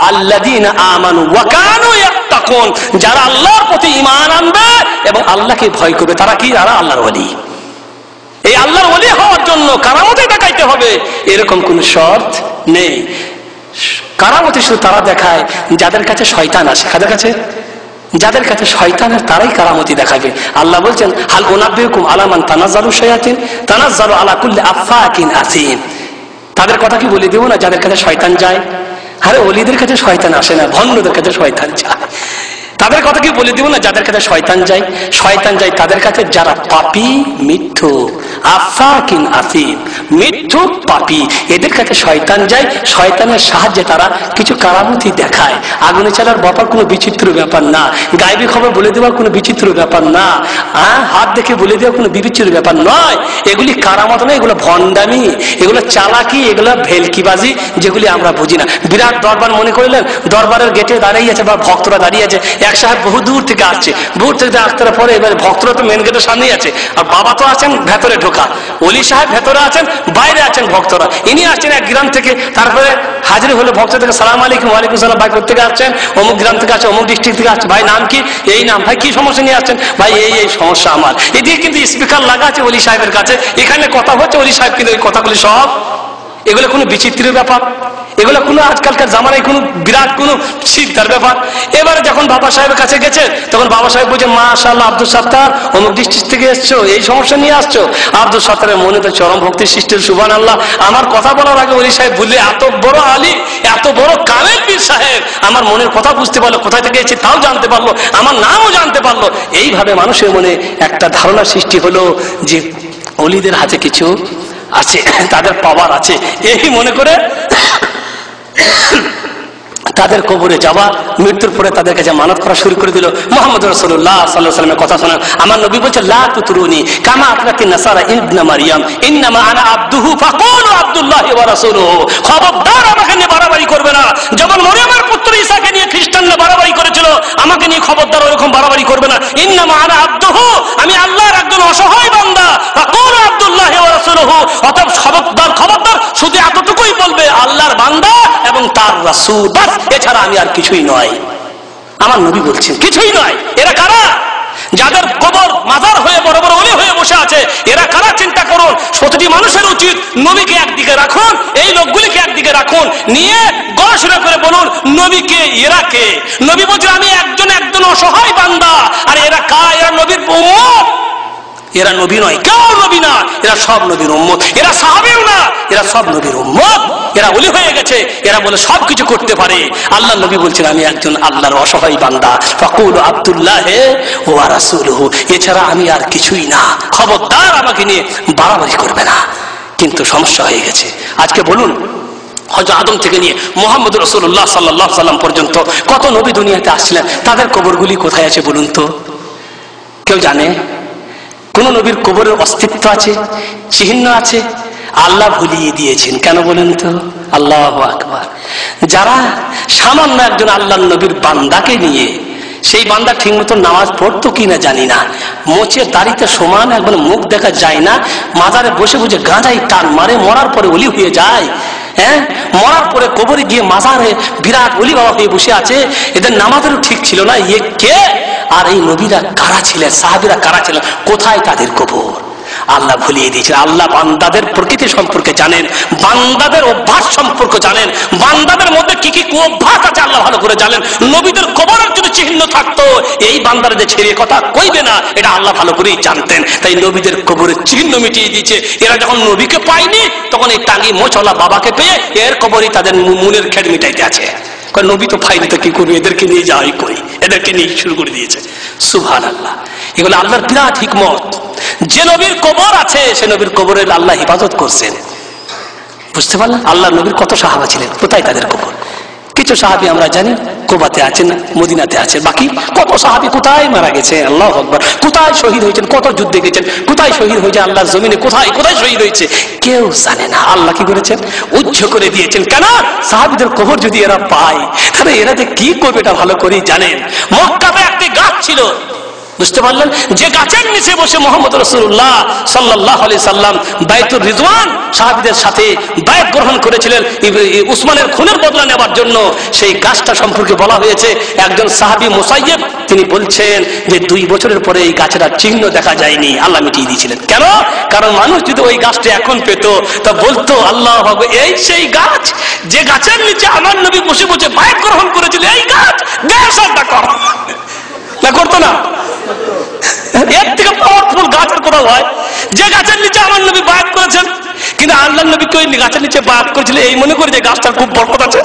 আল্লাযীনা আমানু ওয়া কানু ইয়াত্তাকুন। যারা আল্লাহর প্রতি ঈমান আনবে এবং আল্লাহকে ভয় করবে, তারা কি? তারা আল্লাহর ওলি। এই আল্লাহর ওলি হওয়ার জন্য কারামতে দেখাইতে হবে এরকম কোন শর্ত নেই। কারামতি শুধু তারা দেখায় যাদের কাছে শয়তান আসে। কাদের কাছে? যাদের কাছে শয়তানের, তারাই কারামতি দেখাবে। আল্লাহ বলছেন হাল উনাব্বিউকুম আলা মান তানাজ্জালু শায়াতিন তানাজ্জালু আলা কুল্লি আফাকিন আসিম। তাদের কথা কি বলে দেব না যাদের কাছে শয়তান যায়? আরে ওলিদের কাছে শয়তান আসে না, ভণ্ডদের কাছে শয়তান যায়। তাদের কথা কি বলে দিব না যাদের কাছে শয়তান যায়? শয়তান যায় তাদের কাছে যারা পাপী, মিথ্যু, আফাকিন আসিম, মিথ্যু, পাপী, এদের কাছে শয়তান যায়। শয়তানের সাহায্যে তারা কিছু কারামতি দেখায়। আগুনে চালার ব্যাপার কোনো বিচিত্র ব্যাপার না, গায়েবী খবর বলে দেওয়ার কোনো বিচিত্র ব্যাপার না, হাত দেখে বলে দেওয়ার কোনো বিচিত্র ব্যাপার নয়। এগুলি কারামত নয়, এগুলো ভণ্ডামি, এগুলো চালাকি, এগুলো ভেলকিবাজি, যেগুলি আমরা বুঝি না। বিরাট দরবার মনে করলেন, দরবারের গেটে দাঁড়িয়ে আছে বা ভক্তরা দাঁড়িয়ে আছে। এক সাহেব বহু দূর থেকে আসছে, দূর থেকে আসতে পরে এবার ভক্তরা তো মেন গেটের সামনেই আছে, আর বাবা তো আছেন ভেতরে ঢোকা, ওলি সাহেব ভেতরে আছেন, বাইরে আছেন ভক্তরা। ইনি আসছেন এক গ্রাম থেকে, তারপরে হাজির হলো ভক্ত থেকে, সালাম আলাইকুম। ওয়ালাইকুম সালাম। ভাই কোথা থেকে আসছেন? অমুক গ্রাম থেকে আসছে, অমুক ডিস্ট্রিক্ট থেকে আসছে। ভাই নাম কি? এই নাম। ভাই কি সমস্যা নিয়ে আসছেন? ভাই এই সমস্যা আমার। এদিকে কিন্তু স্পিকার লাগা আছে ওলি সাহেবের কাছে, এখানে কথা হচ্ছে, ওলি সাহেব কিন্তু ওই কথাগুলি সব, এগুলো কোনো বিচিত্রের ব্যাপার, এগুলো কোনো আজকালকার জামানায় কোনো বিরাট কোনো চিন্তার ব্যাপার। এবারে যখন বাবা সাহেবের কাছে গেছে, তখন বাবা সাহেব বলছে মাশাআল্লাহ আব্দুল সাত্তার অমুক ডিস্ট্রিক্ট থেকে এসছো, এই সমস্যা নিয়ে আসছো। আব্দুল সাত্তারের মনে তো চরম ভক্তির সৃষ্টি, সুবহানাল্লাহ। আমার কথা বলার আগে ওলি সাহেব বললে এত বড় আলী, এত বড় কামেল পীর সাহেব আমার মনের কথা বুঝতে পারলো, কোথায় থেকে এসেছি তাও জানতে পারলো, আমার নামও জানতে পারলো। এইভাবে মানুষের মনে একটা ধারণা সৃষ্টি হলো যে ওলিদের হাতে কিছু আছে, তাদের পাওয়ার আছে, এই মনে করে তাদের কবরে যাওয়া, মৃত্যুর পরে তাদের কাছে মানত করা শুরু করে দিল। মুহাম্মদ রাসূলুল্লাহ সাল্লাল্লাহু আলাইহি ওয়াসাল্লামের কথা শোনা। আমার নবী বলেছেন লা তুতরুনি কামা আতরাতিন নাসারা ইবনে মারইয়াম ইন্নামা আনা আবদুহু ফাকুলু আব্দুল্লাহি ওয়া রাসূলুহু। খবরদার আমাকে নিয়ে বাড়াবাড়ি করবে না। যেমন মরিয়মের পুত্র ঈসাকে নিয়ে খ্রিস্টানরা বাড়াবাড়ি করেছিল, আমাকে নিয়ে খবরদার ওরকম বাড়াবাড়ি করবে না। ইন্নামা আনা আবদুহু, আমি আল্লাহর একজন অসহায় বান্দা। ফাকুলু আব্দুল্লাহি ওয়া রাসূলুহু, অতএব খবরদার শুধু এতটুকুই বলবে আল্লাহর বান্দা এবং তার রাসূল, বাস, এছাড়া আমি আর কিছুই নয়। আমার নবী বলছেন কিছুই নয়। এরা কারা? যাদের কবর মাজার হয়ে বড় বড় ওলি হয়ে বসে আছে, এরা কারা চিন্তা করুন। প্রতিটি মানুষের উচিত নবীকে একদিকে রাখুন, এই লোকগুলিকে একদিকে রাখুন, নিয়ে গবেষণা করে বলুন নবীকে, এরা কে? নবী বলছেন আমি একজন অসহায় বান্দা। আর এরা এরা নবীর উম্মত। এরা নবী নয়, কেউ নবী না, এরা সব নবীর উম্মত। এরা সাহাবীও না, এরা সব নবীর উম্মত। এরা ওলি হয়ে গেছে, এরা বলে সবকিছু করতে পারে। আল্লাহ নবী বলছেন আমি একজন আল্লাহর অসহায় বান্দা। ফাকুলু আব্দুল্লাহি ওয়া রাসূলুহু, এছাড়া আমি আর কিছুই না। খবরদার আমাকে নিয়ে বাড়াবাড়ি করবে না। কিন্তু সমস্যা হয়ে গেছে। আজকে বলুন হযরত আদম থেকে নিয়ে মুহাম্মদ রাসূলুল্লাহ সাল্লাল্লাহু আলাইহি ওয়াসাল্লাম পর্যন্ত কত নবী দুনিয়াতে আসছিলেন, তাদের কবরগুলি কোথায় আছে বলুন তো? কেউ জানে? কোন নবীর কবরের অস্তিত্ব আছে, চিহ্ন আছে? আল্লাহ ভুলিয়ে দিয়েছেন। কেন বলেন তো? আল্লাহু আকবার। যারা সামান্য একজন আল্লাহর নবীর বান্দাকে নিয়ে, সেই বান্দা ঠিক মতো নামাজ পড়তো কিনা জানি না, মোচে দাড়িতে সমান একবার মুখ দেখা যায় না, মাজারে বসে বসে গাঁজাই টান মারে, মরার পরে ওলি হয়ে যায়। হ্যাঁ, মরার পরে কবরে গিয়ে মাজারে বিরাট ওলি বাবা হয়ে বসে আছে। এদের নামাজেরও ঠিক ছিল না। কে? আর এই নবীরা কারা ছিলেন? সাহাবীরা কারা ছিলেন? কোথায় তাদের কবর? আল্লাহ ভুলিয়ে দিয়েছেন। আল্লাহ বান্দাদের প্রকৃতি সম্পর্কে জানেন, বান্দাদের অভ্যাস সম্পর্কে জানেন, বান্দাদের মধ্যে কি কি অভ্যাস আছে আল্লাহ ভালো করে জানেন। নবীদের কবরের যদি চিহ্ন থাকতো এই বান্দারা যে ছেড়ে কথা কইবে না, এটা আল্লাহ ভালো করেই জানতেন। তাই নবীদের কবরের চিহ্ন মিটিয়ে দিয়েছে। এরা যখন নবীকে পায়নি তখন এই টাঙ্গি মোচলা বাবাকে পেয়ে এর কবরই তাদের মনের খেট মিটাইতে আছে। নবী তো পাইনি তো কি করবে, এদেরকে নিয়ে যাওয়াই করি, এদেরকে নিয়ে শুরু করে দিয়েছে। সুবহানাল্লাহ, এগুলো আল্লাহর বিরাট হিকমত। যে নবীর কবর আছে সে নবীর কবরের আল্লাহ হিফাজত করছেন। বুঝতে পারলেন? আল্লাহ নবীর কত সাহাবা ছিলেন, কোথায় তাদের কবর? কিছু সাহাবী আমরা জানি কুবাতে আছেন, মদিনাতে আছে, বাকি কত সাহাবী কোথায় মারা গেছে, আল্লাহু আকবার, কোথায় শহীদ হয়েছেন, কত যুদ্ধে গেছেন, কোথায় শহীদ হয়েছে আল্লাহর জমিনে, কোথায় কোথায় শহীদ হয়েছে কেউ জানে না। আল্লাহ কি করেছেন? উজ্জ্ব করে দিয়েছেন। কেন? সাহাবীদের কবর যদি এরা পায় তাহলে এরা যে কি করবে এটা ভালো করেই জানেন। মক্কাতে একটি গাছ ছিল, বুঝতে পারলেন, যে গাছের নিচে বসে মুহাম্মদ রাসূলুল্লাহ সাল্লাল্লাহু আলাইহি সাল্লাম বাইতুর রিজওয়ান সাহাবীদের সাথে বায়াত গ্রহণ করেছিলেন উসমানের খুনের বদলা নেওয়ার জন্য। সেই গাছটা সম্পর্কে বলা হয়েছে, একজন সাহাবী মুসাইয়্যিব তিনি বলছেন যে 2 বছরের পরে এই গাছের চিহ্ন দেখা যায়নি, আল্লাহ মিটিয়ে দিয়েছিলেন। কেন? কারণ মানুষ যদি ওই গাছটা এখন পেত তা বলতো আল্লাহু আকবার, এই সেই গাছ যে গাছের নিচে আমার নবী বসে বসে বায়াত গ্রহণ করেছিলেন, এই গাছ দেশটা কর না, করতো না? এর থেকে পাওয়ারফুল গাছ আর কোথাও হয়? যে গাছের নিচে আমার নবী বায়াত করেছেন, কিন্তু আল্লাহর নবী ওই গাছের নিচে বায়াত করেছিলেন এই মনে করে যে গাছটার খুব বরকত আছে।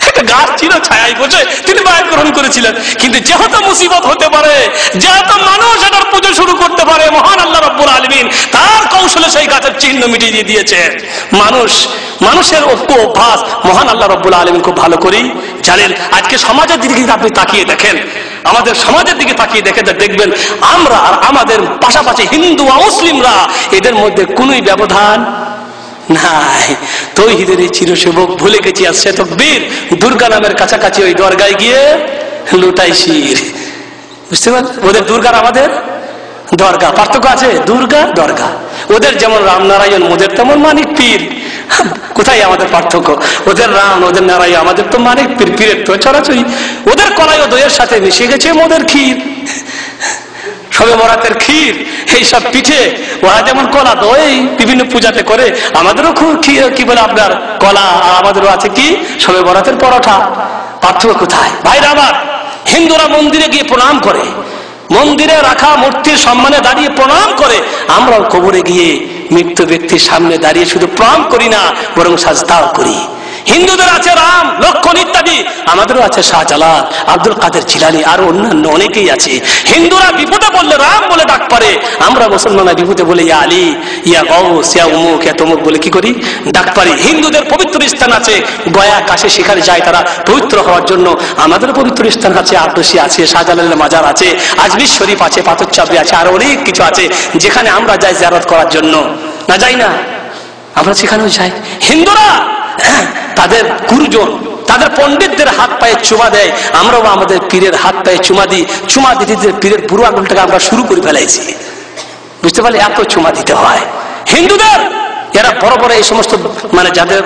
একটা গাছ ছিল, ছায়ায় বসে তিনি বায়াত গ্রহণ করেছিলেন। কিন্তু যেহেতু মুসিবত হতে পারে, যেহেতু মানুষ এটার পুজো শুরু করতে পারে, মহান আল্লাহ রাব্বুল আলামিন তার কৌশলে সেই গাছের চিহ্ন মিটিয়ে দিয়ে দিয়েছে। মানুষের অভ্যাস মহান আল্লাহ রাব্বুল আলামিন খুব ভালো করেই জানেন। আজকে সমাজের দিকে কিন্তু আপনি তাকিয়ে দেখেন, আমাদের সমাজের দিকে তাকিয়ে দেখবেন আমরা আর আমাদের পাশাপাশি হিন্দু আর মুসলিমরা এদের মধ্যে কোনোই ব্যবধান নাই। তৌহিদের এই চিরসেবক ভুলে গেছি আর সে তকবীর দুর্গা নামের কাছাকাছি ওই দরগায় গিয়ে লুটাই শির। বুঝতে পারলেন? ওদের দুর্গার আমাদের দরগা, পার্থক্য আছে। দুর্গা দরগা, ওদের যেমন রামনারায়ণ, ওদের তেমন মানিক পীর। কোথায় আমাদের পার্থক্য? ওদের রাম, ওদের নারায়ণ, আমাদের তো মানিক পীর, পীরের তো ছড়াছড়ি। ওদের কলাই ও দইয়ের সাথে মিশে গেছে ওদের ক্ষীর, সবে বরাতের ক্ষীর, এইসব পিঠে। ওরা যেমন কলা দই বিভিন্ন পূজাতে করে, আমাদেরও খুব কি বলে আপনার কলা, আর আমাদেরও আছে কি সবে বরাতের পরোটা। পার্থক্য কোথায়? ভাইরা আমার, হিন্দুরা মন্দিরে গিয়ে প্রণাম করে, মন্দিরে রাখা মূর্তির সম্মানে দাঁড়িয়ে প্রণাম করে। আমরাও কবরে গিয়ে মৃত্যু ব্যক্তির সামনে দাঁড়িয়ে শুধু প্রণাম করি না, বরং সাজদাও করি। হিন্দুদের আছে রাম, লক্ষ্মণ ইত্যাদি, আমাদেরও আছে শাহজালাল, আব্দুল কাদের জিলানী, আর অন্যান্য অনেকেই আছে। হিন্দুরা বিপদে বললে রাম বলে ডাক পারে, আমরা মুসলমানরা বিপদে বলে ইয়া আলী, ইয়া গৌস, ইয়া উমুক, ইয়া তমুক বলে কি করি? ডাক পারি। হিন্দুদের পবিত্র স্থান আছে, গয়া কাশী, সেখানে যায় তারা পবিত্র হওয়ার জন্য। আমাদের পবিত্র স্থান আছে, আব্দুসি আছে, শাহজালালের মাজার আছে, আজমির শরীফ আছে, পাথর চাবড়ি আছে, আর অনেক কিছু আছে যেখানে আমরা যাই জিয়ারত করার জন্য। না যাই না? আমরা সেখানেও যাই। হিন্দুরা তাদের গুরুজন, তাদের পণ্ডিতদের হাত পায়ে চুমা দেয়, আমরাও আমাদের পীরের হাত পায়ে চুমা দিই। চুমা দিতে পীরের বুড়ো আঙুলটাকে আমরা শুরু করে ফেলাইছি। বুঝতে পারলে? এত চুমা দিতে হয় হিন্দুদের। এরা বড় বড় এই সমস্ত মানে যাদের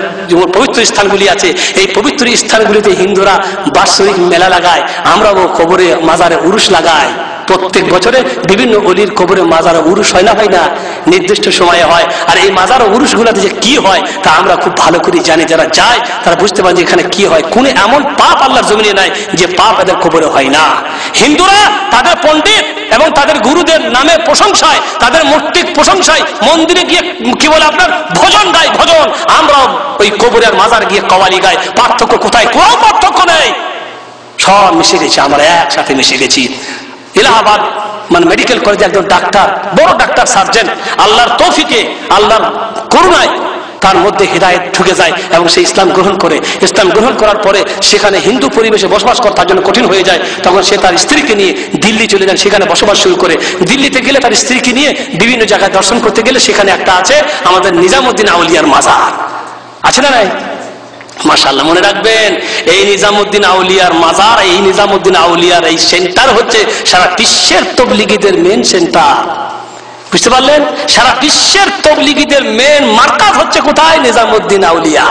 পবিত্র স্থানগুলি আছে, এই পবিত্র স্থানগুলিতে হিন্দুরা বাৎসরিক মেলা লাগায়, আমরাও কবরে মাজারে উরুস লাগাই। প্রত্যেক বছরে বিভিন্ন অলির কবরে মাজার উরুস হয় না, হয় না? নির্দিষ্ট সময়ে হয়। আর এই মাজার উরুস গুলাতে যে কি হয় তা আমরা খুব ভালো করে জানি। যারা যায় তারা বুঝতে পারে যে এখানে কি হয়। কোন এমন পাপ আল্লাহর জমিনে নাই যে পাপ এদের কবরে হয় না। হিন্দুরা তাদের পণ্ডিত এবং তাদের গুরুদের নামে প্রশংসায়, তাদের মূর্তির প্রশংসায় মন্দিরে গিয়ে কি বলে আপনার ভজন গায়, ভজন। আমরাও ওই কবরের মাজার গিয়ে কওয়ালি গাই। পার্থক্য কোথায়? কোনো পার্থক্য নেই, সব মিশে গেছি, আমরা একসাথে মিশে গেছি। এলাহাবাদ মানে মেডিকেল কলেজে একজন ডাক্তার, বড় ডাক্তার, সার্জন, আল্লাহর তৌফিকে, আল্লাহর করুণায় তার মধ্যে হিদায়াত ঢুকে যায় এবং সে ইসলাম গ্রহণ করে। ইসলাম গ্রহণ করার পরে সেখানে হিন্দু পরিবেশে বসবাস করা তার জন্য কঠিন হয়ে যায়। তখন সে তার স্ত্রীকে নিয়ে দিল্লি চলে যান, সেখানে বসবাস শুরু করে। দিল্লিতে গেলে তার স্ত্রীকে নিয়ে বিভিন্ন জায়গায় দর্শন করতে গেলে সেখানে একটা আছে আমাদের নিজামুদ্দিন আউলিয়ার মাজার, আছে না নাই? মাশাআল্লাহ, মনে রাখবেন, এই নিজামুদ্দিন আউলিয়ার মাজার, এই নিজামুদ্দিন আউলিয়ার এই সেন্টার হচ্ছে সারা বিশ্বের তবলিগীদের মেন সেন্টার। বুঝতে পারলেন? সারা বিশ্বের তবলিগীদের মেন মার্কাজ হচ্ছে কোথায়? নিজামুদ্দিন আউলিয়া।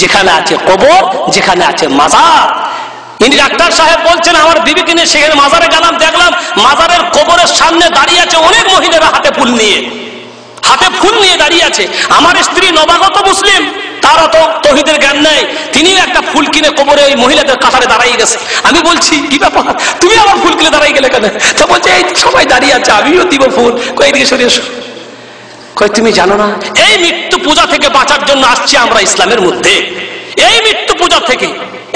যেখানে আছে কবর, যেখানে আছে মাজার। ইনি ডাক্তার সাহেব বলছেন আমার বিবিকে নিয়ে সেখানে মাজারে গেলাম, দেখলাম মাজারের কবরের সামনে দাঁড়িয়ে আছে অনেক মহিলারা হাতে ফুল নিয়ে দাঁড়িয়ে আছে। আমার স্ত্রী নবাগত মুসলিম, তার অত তৌহিদের জ্ঞান নেই, তিনি একটা ফুল কিনে কবরে ওই মহিলাদের কাতারে দাঁড়িয়ে গেছে। আমি বলছি কি ব্যাপার, তুমি আমার ফুল কিনে দাঁড়িয়ে গেলে কেন? তো বলছে এই সবাই দাঁড়িয়ে আছে, আমিও দিব ফুল। এদিকে সরে এসো। তুমি জানো না এই মৃত্যু পূজা থেকে বাঁচার জন্য আসছি আমরা ইসলামের মধ্যে। এই মৃত্যু পূজা থেকে,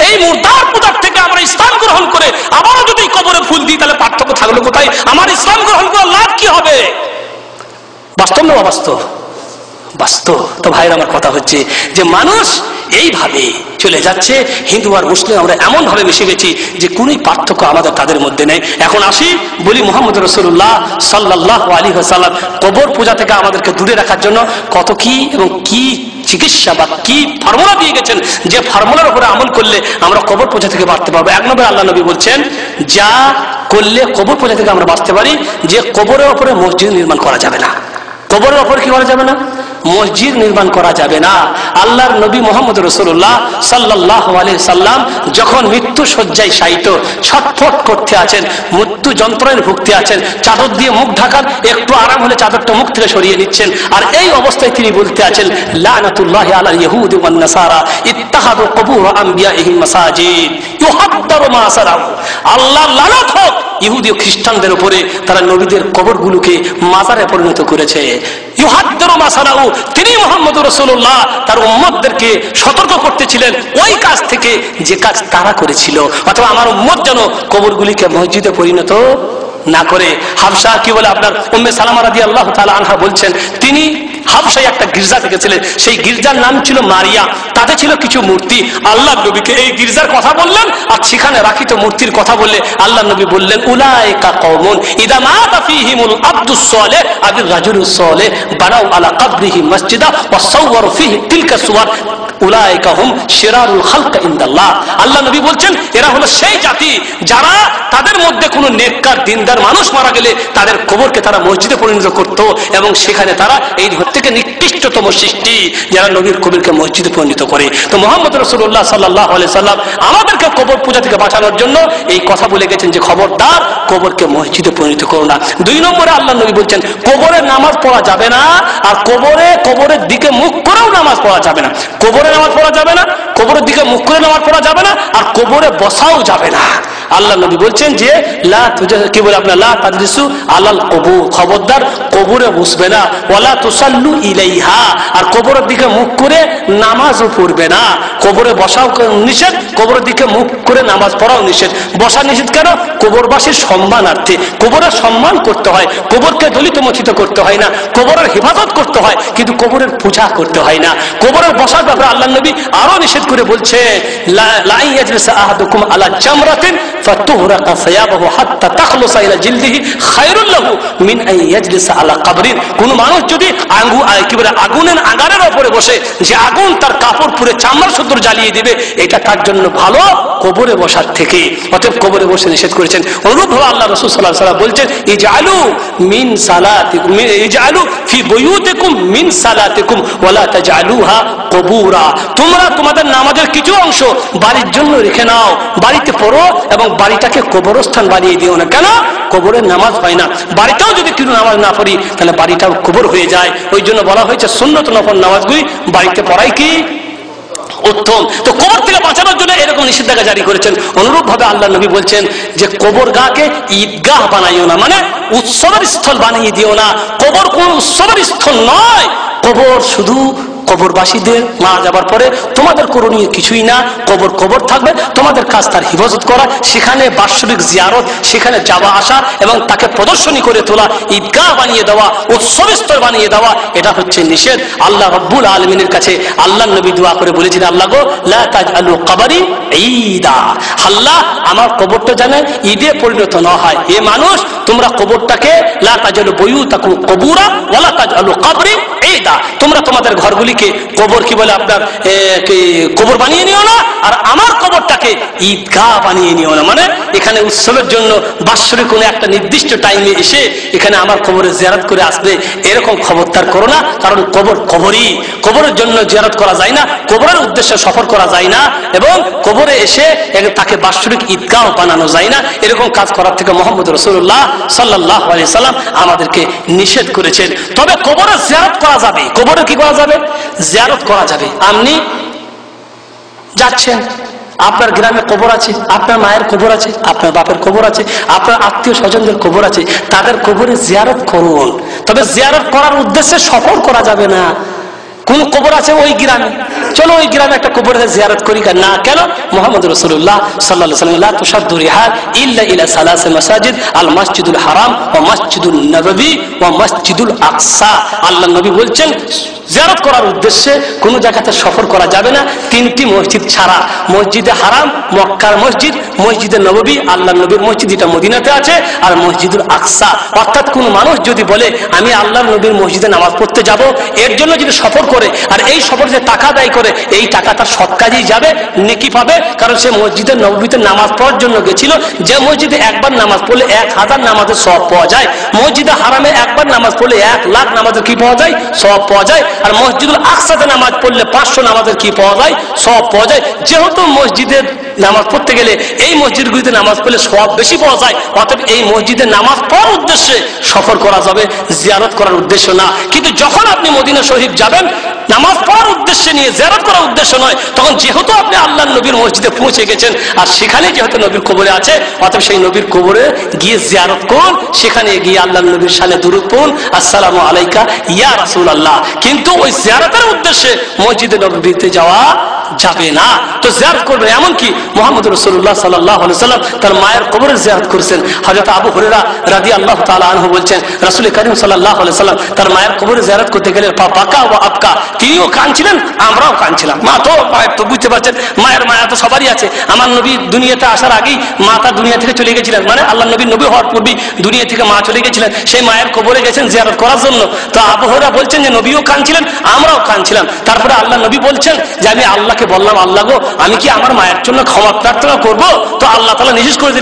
এই মুর্দার পূজার থেকে আমরা ইসলাম গ্রহণ করে আবারও যদি কবরে ফুল দিই তাহলে পার্থক্য থাকলো কোথায়? আমার ইসলাম গ্রহণ করার লাভ কি হবে? বাস্তব না অবাস্তব? বাস্তব। তো ভাইরা আমার কথা হচ্ছে যে মানুষ এইভাবে চলে যাচ্ছে, হিন্দু আর মুসলিম আমরা এমন ভাবে মিশে গেছি যে কোন পার্থক্য আমাদের তাদের মধ্যে নেই। এখন আসি বলি মুহাম্মদ রাসূলুল্লাহ সাল্লাল্লাহু আলাইহি ওয়াসাল্লাম কবর পূজা থেকে আমাদেরকে দূরে রাখার জন্য কত কি এবং কি চিকিৎসা বা কি ফর্মুলা দিয়ে গেছেন, যে ফর্মুলার উপরে আমল করলে আমরা কবর পূজা থেকে বাঁচতে পারবো। এক নম্বরে আল্লাহ নবী বলছেন যা করলে কবর পূজা থেকে আমরা বাঁচতে পারি, যে কবরের উপরে মসজিদ নির্মাণ করা যাবে না। কবরের উপর কি করা যাবে না? মসজিদ নির্মাণ করা যাবে না। আল্লাহর নবী মুহাম্মদ রাসূলুল্লাহ সাল্লাল্লাহু আলাইহি সাল্লাম যখন মৃত্যু শয্যায় শায়িত ছটফট করতে আছেন, মৃত্যু যন্ত্রণায় ভুগতে আছেন, চাদর দিয়ে মুখ ঢাকার, একটু আরাম হলে চাদরটা মুখ থেকে সরিয়ে নিচ্ছেন, আর এই অবস্থায় তিনি বলতে আছেন লানাতুল্লাহি আলাল ইহুদি ওয়ান নাসারা ইত্তাখাযু কুবুর আমবিয়াইহিম মাসাজিদ ইউহাদ্দারু মা সারাউ। আল্লাহর লানত হোক ইহুদি ও খ্রিস্টানদের উপরে, তারা নবীদের কবরগুলোকে মাজারে পরিণত করেছে। ইউহাদ্দারু মা সারাউ, তিনি মুহাম্মদ রাসূলুল্লাহ তার উম্মতদেরকে সতর্ক করতেছিলেন ওই কাজ থেকে যে কাজ তারা করেছিল। অথবা আমার উম্মত যেন কবরগুলিকে মসজিদে পরিণত না করে। হাফসা কি বলে আপনার উম্মে সালামা রাদিয়াল্লাহু তাআলা আনহা বলছেন, তিনি হাবশায় একটা গির্জা দেখেছিলেন, সেই গির্জার নাম ছিল মারিয়া, তাতে ছিল কিছু মূর্তি। আল্লাহ নবীকে এই গির্জার কথা বললেন আর সেখানে রাখিত মূর্তির কথা বললে আল্লাহ নবী বললেন উলাইকা কওমুন ইযা মাতা ফীহিমুল আবদুস সালেহ আবির রাজুলুস সালেহ বানাউ আলা কবরিহি মসজিদা ওয়া সাওয়ারু ফীহি তিলকা সুওয়ার উলাইকা হুম শিরারুল খালক ইনদাল্লাহ। আল্লাহ নবী বলছেন এরা হলো সেই জাতি যারা তাদের মধ্যে কোনো নেককার দিনদার মানুষ মারা গেলে তাদের কবরকে তারা মসজিদে পরিণত করত, এবং সেখানে তারা এই থেকে নিকৃষ্টতম সৃষ্টি যারা নবীর কবরকে মসজিদে পরিণত করে। তো মুহাম্মদ রাসূলুল্লাহ সাল্লাল্লাহু আলাইহি সাল্লাম আমাদেরকে কবর পূজা থেকে বাঁচানোর জন্য এই কথা বলে গেছেন যে খবরদার কবরকে মসজিদে পরিণত করো না। দুই নম্বরে আল্লাহ নবী বলছেন কবরে নামাজ পড়া যাবে না, আর কবরের দিকে মুখ করেও নামাজ পড়া যাবে না। কবরে নামাজ পড়া যাবে না, কবরের দিকে মুখ করে নামাজ পড়া যাবে না, আর কবরে বসাও যাবে না। আল্লাহ নবী বলছেন যে কি বলে আপনার লা তাজলিসু আলাল কবুর, খবরদার কবরে বসবে না, ওয়ালা তুসাল্লু ইলাইহা, আর কবরের দিকে মুখ করে নামাজও পড়বে না। কবরে বসাও নিষেধ, কবরের দিকে মুখ করে নামাজ পড়াও নিষেধ। বসা নিষেধ কেন? কবরবাসীর সম্মানার্থে, কবরের সম্মান করতে হয়, কবরকে দলিত মথিত করতে হয় না, কবরের হেফাজত করতে হয়, কিন্তু কবরের পূজা করতে হয় না। কবরের বসার ব্যাপারে আল্লাহ নবী আরো নিষেধ করে বলছে লা ইয়াজলিসু আহাদুকুম আলা জামরাতিন ফাতুহরাকা সায়াবাহু হাত্তা তাখলুসা ইলা জিলদিহি খায়রুল লাহু মিন আন ইয়াজলিসা আলা কবরিন। কোন মানুষ যদি আগুনের আগারের উপরে বসে, যে আগুন তার কাপড় পুরে চামড়া শুদ্ধ জ্বালিয়ে দিবে, এটা তার জন্য ভালো কবরে বসার থেকে। অতএব কবরে বসে নিষেধ করেছেন। অনুরূপভাবে আল্লাহ রাসূল সাল্লাল্লাহু আলাইহি ওয়াসাল্লাম বলছেন ইজআলু মিন সালাতিকুম ইজআলু ফি বুয়ুতিকুম মিন সালাতিকুম ওয়ালা তাজআলুহা কুবুরা। তোমরা তোমাদের নামাজের কিছু অংশ বাড়ির জন্য রেখে নাও, বাড়িতে পড়ো, এবং বাড়িটাকে কবরস্থান বানিয়ে দিও না। কেন? কবরের নামাজ হয় না। বাড়িতেও যদি কেউ নামাজ না পড়ি তাহলে বাড়িটাও কবর হয়ে যায়। ওই জন্য বলা হয়েছে সুন্নত নফল নামাজগুলি বাড়িতে পড়াই কি উত্তম। তো কবর থেকে বাঁচানোর জন্য এরকম নিষেধাজ্ঞা জারি করেছেন। অনুরূপ ভাবে আল্লাহ নবী বলছেন যে কবর গাকে ঈদগাহ বানাইও না, মানে উৎসবের স্থল বানিয়ে দিও না। কবর কোন উৎসবের স্থল নয়, কবর শুধু কবরবাসীদের মারা যাবার পরে তোমাদের করণীয় কিছুই না। কবর থাকবে, তোমাদের কাজ তার হিফাজত করা, সেখানে বাৎসরিক জিয়ারত, সেখানে যাওয়া আসা এবং তাকে প্রদর্শনী করে তোলা, ঈদগাহ বানিয়ে দেওয়া, উৎসবস্থল বানিয়ে দেওয়া, এটা হচ্ছে নিষেধ। আল্লাহ রব্বুল আলামিনের কাছে আল্লাহ নবী দোয়া করে বলেছেন আল্লাহ গো লা তাজআলু কবরি ঈদা, আল্লাহ আমার কবরটা যেন ঈদে পরিণত না হয়। এ মানুষ তোমরা কবরটাকে লা তাজআলু বুয়ুতাকুম কুবুরা ওয়ালা তাজআলু কবরি ঈদা, তোমরা তোমাদের ঘরগুলিকে কবর কি বলে আপনার কবর বানিয়ে নিও না, আর আমার কবরটাকে ঈদগাহ বানিয়ে নিও না। মানে এখানে উৎসবের জন্য বাৎসরিক কোনো একটা নির্দিষ্ট টাইমে এসে এখানে আমার কবরে জিয়ারত করে আসবে, এরকম খবরদার করো না। কারণ কবর কবরই, কবরের জন্য জিয়ারত করা যায় না, কবরের উদ্দেশ্যে সফর করা যায় না, এবং কবরে এসে তাকে বাৎসরিক ঈদগাহ বানানো যায় না। এরকম কাজ করার থেকে মুহাম্মদ রাসূলুল্লাহ সাল্লাল্লাহু আলাইহি সাল্লাম আমাদেরকে নিষেধ করেছেন। তবে কবরে জিয়ারত করা যাবে, কবরে কি করা যাবে? জিয়ারত করা যাবে। আপনি যাচ্ছেন, আপনার গ্রামে কবর আছে, আপনার মায়ের কবর আছে, আপনার বাপের কবর আছে, আপনার আত্মীয় স্বজনদের কবর আছে, তাদের কবরে জিয়ারত করুন। তবে জিয়ারত করার উদ্দেশ্যে সফর করা যাবে না। কোন কবর আছে ওই গ্রামে, চলো ওই গ্রামে একটা কবরে জিয়ারত করি না, কেন? মুহাম্মদ রাসূলুল্লাহ সাল্লাল্লাহু আলাইহি ওয়াসাল্লাম লা তুশাদ্দু রিহাল ইল্লা ইলা সালাসা মাসাজিদ আল মাসজিদুল হারাম ওয়া মাসজিদুল নববী ওয়া মাসজিদুল আকসা। আল্লাহর নবী বলছেন জিয়ারত করার উদ্দেশ্যে কোন জায়গাতে সফর করা যাবে না, তিনটি মসজিদ ছাড়া, মসজিদে হারাম মক্কার মসজিদ, মসজিদে নববী আল্লাহর নবীর মসজিদ, এটা মদিনাতে আছে, আর মসজিদুল আকসা। অর্থাৎ কোন মানুষ যদি বলে আমি আল্লাহর নবীর মসজিদে নামাজ পড়তে যাব, এর জন্য যদি সফর করে আর এই সফর যে টাকা ব্যয় করে, এই টাকা তার সৎ কাজেই যাবে, নেকি পাবে। কারণ সে মসজিদের নববীতে নামাজ পড়ার জন্য গেছিল। যে মসজিদে একবার নামাজ পড়লে 1000 নামাজের সওয়াব পাওয়া যায়, মসজিদে হারামে একবার নামাজ পড়লে 1,00,000 নামাজের কি পাওয়া যায়? সওয়াব পাওয়া যায়। আর মসজিদুল আকসাতে নামাজ পড়লে 500 নামাজের কি পাওয়া যায়? সওয়াব পাওয়া যায়। যেহেতু মসজিদের নামাজ পড়তে গেলে এই মসজিদগুলিতে নামাজ পড়লে সওয়াব বেশি পাওয়া যায়, অতএব এই মসজিদে নামাজ পড়ার উদ্দেশ্যে সফর করা যাবে, জিয়ারত করার উদ্দেশ্য না। কিন্তু যখন আপনি মদিনা শরীফ যাবেন নামাজ পড়ার উদ্দেশ্যে নিয়ে, জিয়ারত করার উদ্দেশ্য নয়, তখন যেহেতু আপনি আল্লাহর নবীর মসজিদে পৌঁছে গেছেন আর সেখানে যেহেতু নবীর কবরে আছে, অতএব সেই নবীর কবরে গিয়ে জিয়ারত করুন, সেখানে গিয়ে আল্লাহর নবীর শানে দুরূদ পড়ুন, আসসালামু আলাইকা ইয়া রাসূলুল্লাহ। কিন্তু ওই জিয়ারতের উদ্দেশ্যে মসজিদে নববীতে যাওয়া যাবে না। তো জিয়ারত করবে। এমনকি মুহাম্মদ রাসূলুল্লাহ সাল্লাল্লাহু আলাইহি ওয়াসাল্লাম তার মায়ের কবরে জিয়ারত করেছেন। হযরত আবু হুরায়রা রাদিয়াল্লাহু তাআলা আনহু বলছেন, রাসূল কারীম সাল্লাল্লাহু আলাইহি ওয়াসাল্লাম তার মায়ের কবরে জিয়ারত করতে গেলে বাকা ওয়া আবকা, তিনিও কাঁদছিলেন, আমরাও কাঁদছিলাম। মা তো বুঝতে পারছেন, মায়ের মায়া তো সবারই আছে। আমার নবী দুনিয়াতে আসার আগেই মা তার দুনিয়া থেকে চলে গেছিলেন, মানে আল্লাহ নবী নবী হওয়ার পূর্বেই দুনিয়া থেকে মা চলে গেছিলেন। সেই মায়ের কবরে গেছেন জিয়ারত করার জন্য। তো আবু হুরায়রা বলছেন যে নবীও কাঁদছিলেন, আমরাও কাঁদছিলাম। তারপরে আল্লাহ নবী বলছেন যে আমি আল্লাহকে বললাম, আল্লাহ গো, আমি কি আমার মায়ের জন্য ক্ষমা প্রার্থনা করব? তো আল্লাহ তাআলা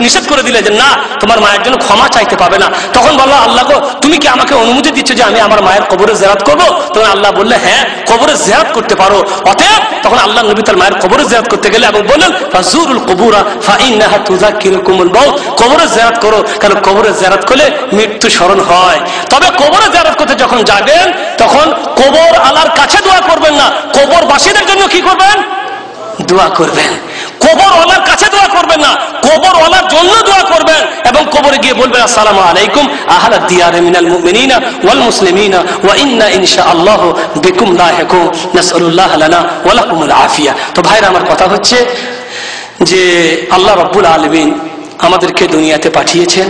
নিষেধ করে দিলেন যে না, তোমার মায়ের জন্য ক্ষমা চাইতে পাবে না। তখন বলল, আল্লাহ গো, তুমি কি আমাকে অনুমতি দিচ্ছ যে আমি আমার মায়ের কবরে জিয়ারত করব? তখন আল্লাহ বললেন, হ্যাঁ, কবরে জিয়ারত করতে পারো। অতএব তখন আল্লাহ নবী তার মায়ের কবরে জিয়ারত করতে গেলে এবং বললেন, ফাজুরুল কুবুরা ফাইন্নাহা তুযাক্কিরুকুমুল মাউত, কবরে জিয়ারত করো, কারণ কবরে জিয়ারত করলে মৃত্যু স্মরণ হয়। তবে কবরে জিয়ারত করতে যখন যাবেন তখন কবর আলার কাছে দোয়া করবেন না, কবরবাসীদের জন্য কি করবেন? দোয়া করবেন। কবরওয়ালার কাছে দোয়া করবেন না, কবরওয়ালার জন্য দোয়া করবেন এবং কবরে গিয়ে বলবেন, আসসালামু আলাইকুম আহলাদ দিয়ার মিনাল মুমিনিনা ওয়াল মুসলিমিনা ওয়া ইন্না ইনশাআল্লাহু বিকুম লাহিকুন নাসআলুল্লাহ লানা ওয়া লাকুমুল আফিয়া। তো ভাইরা, আমার কথা হচ্ছে যে আল্লাহ রাব্বুল আলামিন আমাদেরকে দুনিয়াতে পাঠিয়েছেন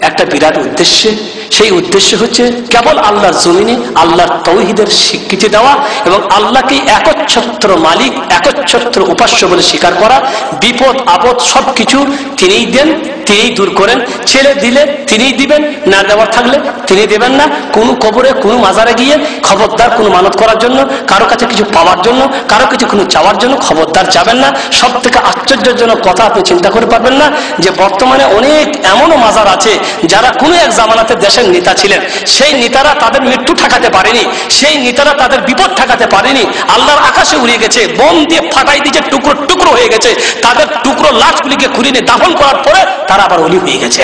একটা বিরাট উদ্দেশ্যে। সেই উদ্দেশ্য হচ্ছে কেবল আল্লাহর জমিনে আল্লাহর তাওহীদের স্বীকৃতি দেওয়া এবং আল্লাহকে একচ্ছত্র মালিক, একচ্ছত্র উপাস্য বলে স্বীকার করা। বিপদ আপদ সবকিছু তিনিই দেন, তিনিই দূর করেন। ছেলে দিলে তিনিই দিবেন, না দেওয়ার থাকলে তিনি দেবেন না। কোনো কবরে কোনো মাজারে গিয়ে খবরদার কোনো মানত করার জন্য, কারো কাছে কিছু পাওয়ার জন্য, কারো কিছু কোনো চাওয়ার জন্য খবরদার যাবেন না। সব থেকে আশ্চর্যজনক কথা আপনি চিন্তা করে পারবেন না যে বর্তমানে অনেক এমনও মাজার আছে যারা কোনো এক জামানাতে দেশের নেতা ছিলেন, সেই নেতারা তাদের মৃত্যু ঠেকাতে পারেনি, সেই নেতারা তাদের বিপদ ঠেকাতে পারেনি। আল্লাহর আকাশে উড়িয়ে গেছে, বোম দিয়ে ফাটাই দিয়েছে, টুকরো টুকরো হয়ে গেছে। তাদের টুকরো লাশগুলিকে খুঁড়িয়ে দাফন করার পরে তারা আবার ওলি হয়ে গেছে।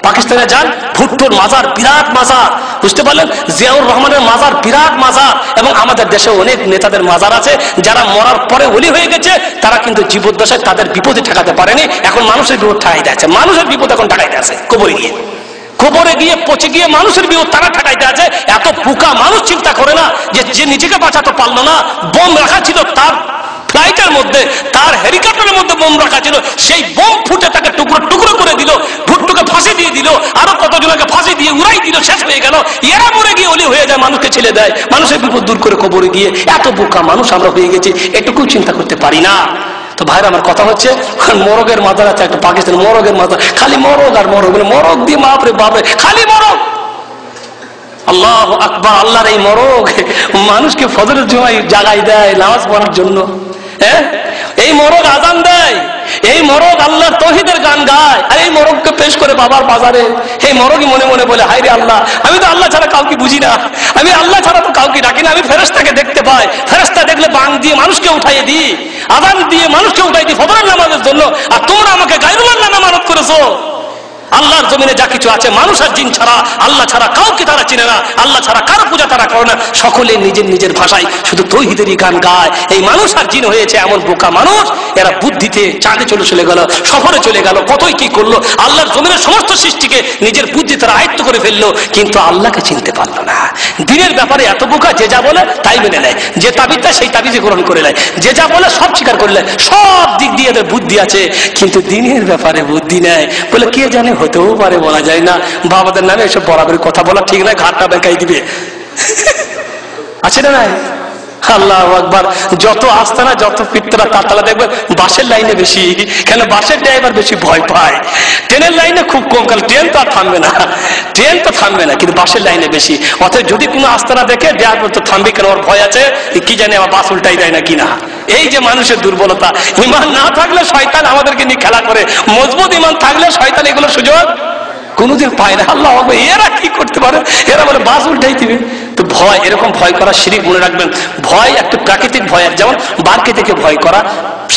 পাকিস্তানে যান, ভুট্টোর মাজার বিরাট মাজার, বুঝতে পারলেন? জিয়াউর রহমানের মাজার বিরাট মাজার। এবং আমাদের দেশে অনেক নেতাদের মাজার আছে যারা মরার পরে ওলি হয়ে গেছে, তারা কিন্তু জীবদ্দশায় তাদের বিপদে ঠেকাতে পারেনি। এখন মানুষের বিপদ ঠেকাইতে আছে, মানুষের বিপদ এখন ঠেকাইতে আছে। কবরে গিয়ে পচে গিয়ে মানুষের বিপদ তারা ঠেকাইতে আছে। এত বোকা মানুষ চিন্তা করে না যে নিজেকে বাঁচাতে পারলো না, বোম রাখা ছিল তার ফ্লাইটের মধ্যে, তার হেলিকপ্টারের মধ্যে বোম রাখা ছিল, সেই বোম ফুটে তাকে টুকরো টুকরো করে দিল, ভুট্টোকে ফাঁসি দিয়ে দিল, আরো কতজনকে ফাঁসি দিয়ে উড়াই দিল, শেষ হয়ে গেল। এরা মরে গিয়ে ওলি হয়ে যায়, মানুষকে ছেড়ে দেয়, মানুষের বিপদ দূর করে কবরে গিয়ে। এত বোকা মানুষ আমরা হয়ে গেছি, এটুকু চিন্তা করতে পারি না। তো ভাইরা, আমার কথা হচ্ছে মরগের মাজার আছে একটা পাকিস্তান, মরগের মাজার, খালি মরগ আর মরগ, মরগ দিয়ে বাপরে বাপরে খালি মরগ। আল্লাহু আকবার। আল্লাহর এই মোরগ মানুষকে ফজরের সময় জাগাই দেয় নামাজ পড়ার জন্য। হ্যাঁ, এই মোরগ আজান দেয়, এই মোরগ আল্লাহর তৌহিদের গান গায়, আর এই মোরগকে পেশ করে বাবার বাজারে এই মোরগই মনে মনে বলে, হায় রে আল্লাহ, আমি তো আল্লাহ ছাড়া কাউকে বুঝি না, আমি আল্লাহ ছাড়া তো কাউকে ডাকি না, আমি ফেরেশতাকে দেখতে পাই, ফেরেশতা দেখলে বাং দিয়ে মানুষকে উঠাইয়ে দিই, আজান দিয়ে মানুষকে উঠাই দিই ফজরের নামাজের জন্য, আর তোমরা আমাকে গায়রুল্লাহ নামানত করেছো। আল্লাহর জমিনে যা কিছু আছে মানুষ আর জিন ছাড়া, আল্লাহ ছাড়া কাউকে তারা চিনে না, আল্লাহ ছাড়া কারো পূজা তারা করে না, সকলে নিজের নিজের ভাষায় শুধু তৌহিদেরই গান গায়। এই মানুষ আর জিন হয়েছে এমন বোকা মানুষ, এরা বুদ্ধিতে চাঁদে চলে গেল, শহরে চলে গেল, কতই কি করলো, আল্লাহর জমিনের সমস্ত সৃষ্টিকে নিজের বুদ্ধি তারা আয়ত্ত করে ফেললো, কিন্তু আল্লাহকে চিনতে পারলো না। দিনের ব্যাপারে এত বোকা, যে যা বলে তাই মেনে নেয়, যে তাবিজ দেয় সেই তাবিজে গ্রহণ করে নেয়, যে যা বলে সব স্বীকার করে নেয়, সব দিক দিয়ে এদের বুদ্ধি আছে, কিন্তু দিনের ব্যাপারে বুদ্ধি নেয় বলে কে জানে, হতেও পারে, বলা যায় না। বাবাদের নামে এসব বরাবরই কথা বলা ঠিক নয়, ঘাটটা বেঁকাই দিবে। আছে না নাই? আল্লাহু আকবার। যত আস্তানা যত পিত্রা তাতালা দেখবেন বাসের লাইনে বেশি, কেন বাসের ড্রাইভার বেশি ভয় পায়, ট্রেনের লাইনে খুব কম, কারণ ট্রেন তো আর থামবে না, ট্রেন তো থামবে না, কিন্তু বাসের লাইনে বেশি। অতএব যদি কোনো আস্তানা দেখে ড্রাইভার তো থামবে, কেন ওর ভয় আছে, কি জানে আমার বাস উল্টাই দেয় না কিনা। এই যে মানুষের দুর্বলতা, ইমান না থাকলে শয়তান আমাদেরকে নিয়ে খেলা করে, মজবুত ইমান থাকলে শয়তান এগুলো সুযোগ কোনোদিন পায় না। আল্লাহ, এরা কি করতে পারে, এরা বলে বাস উল্টাই দিবে। তো ভয়, এরকম ভয় করা শিরিক, মনে রাখবেন। ভয় একটা প্রাকৃতিক ভয়, যেমন বাঘকে দেখে ভয় করা,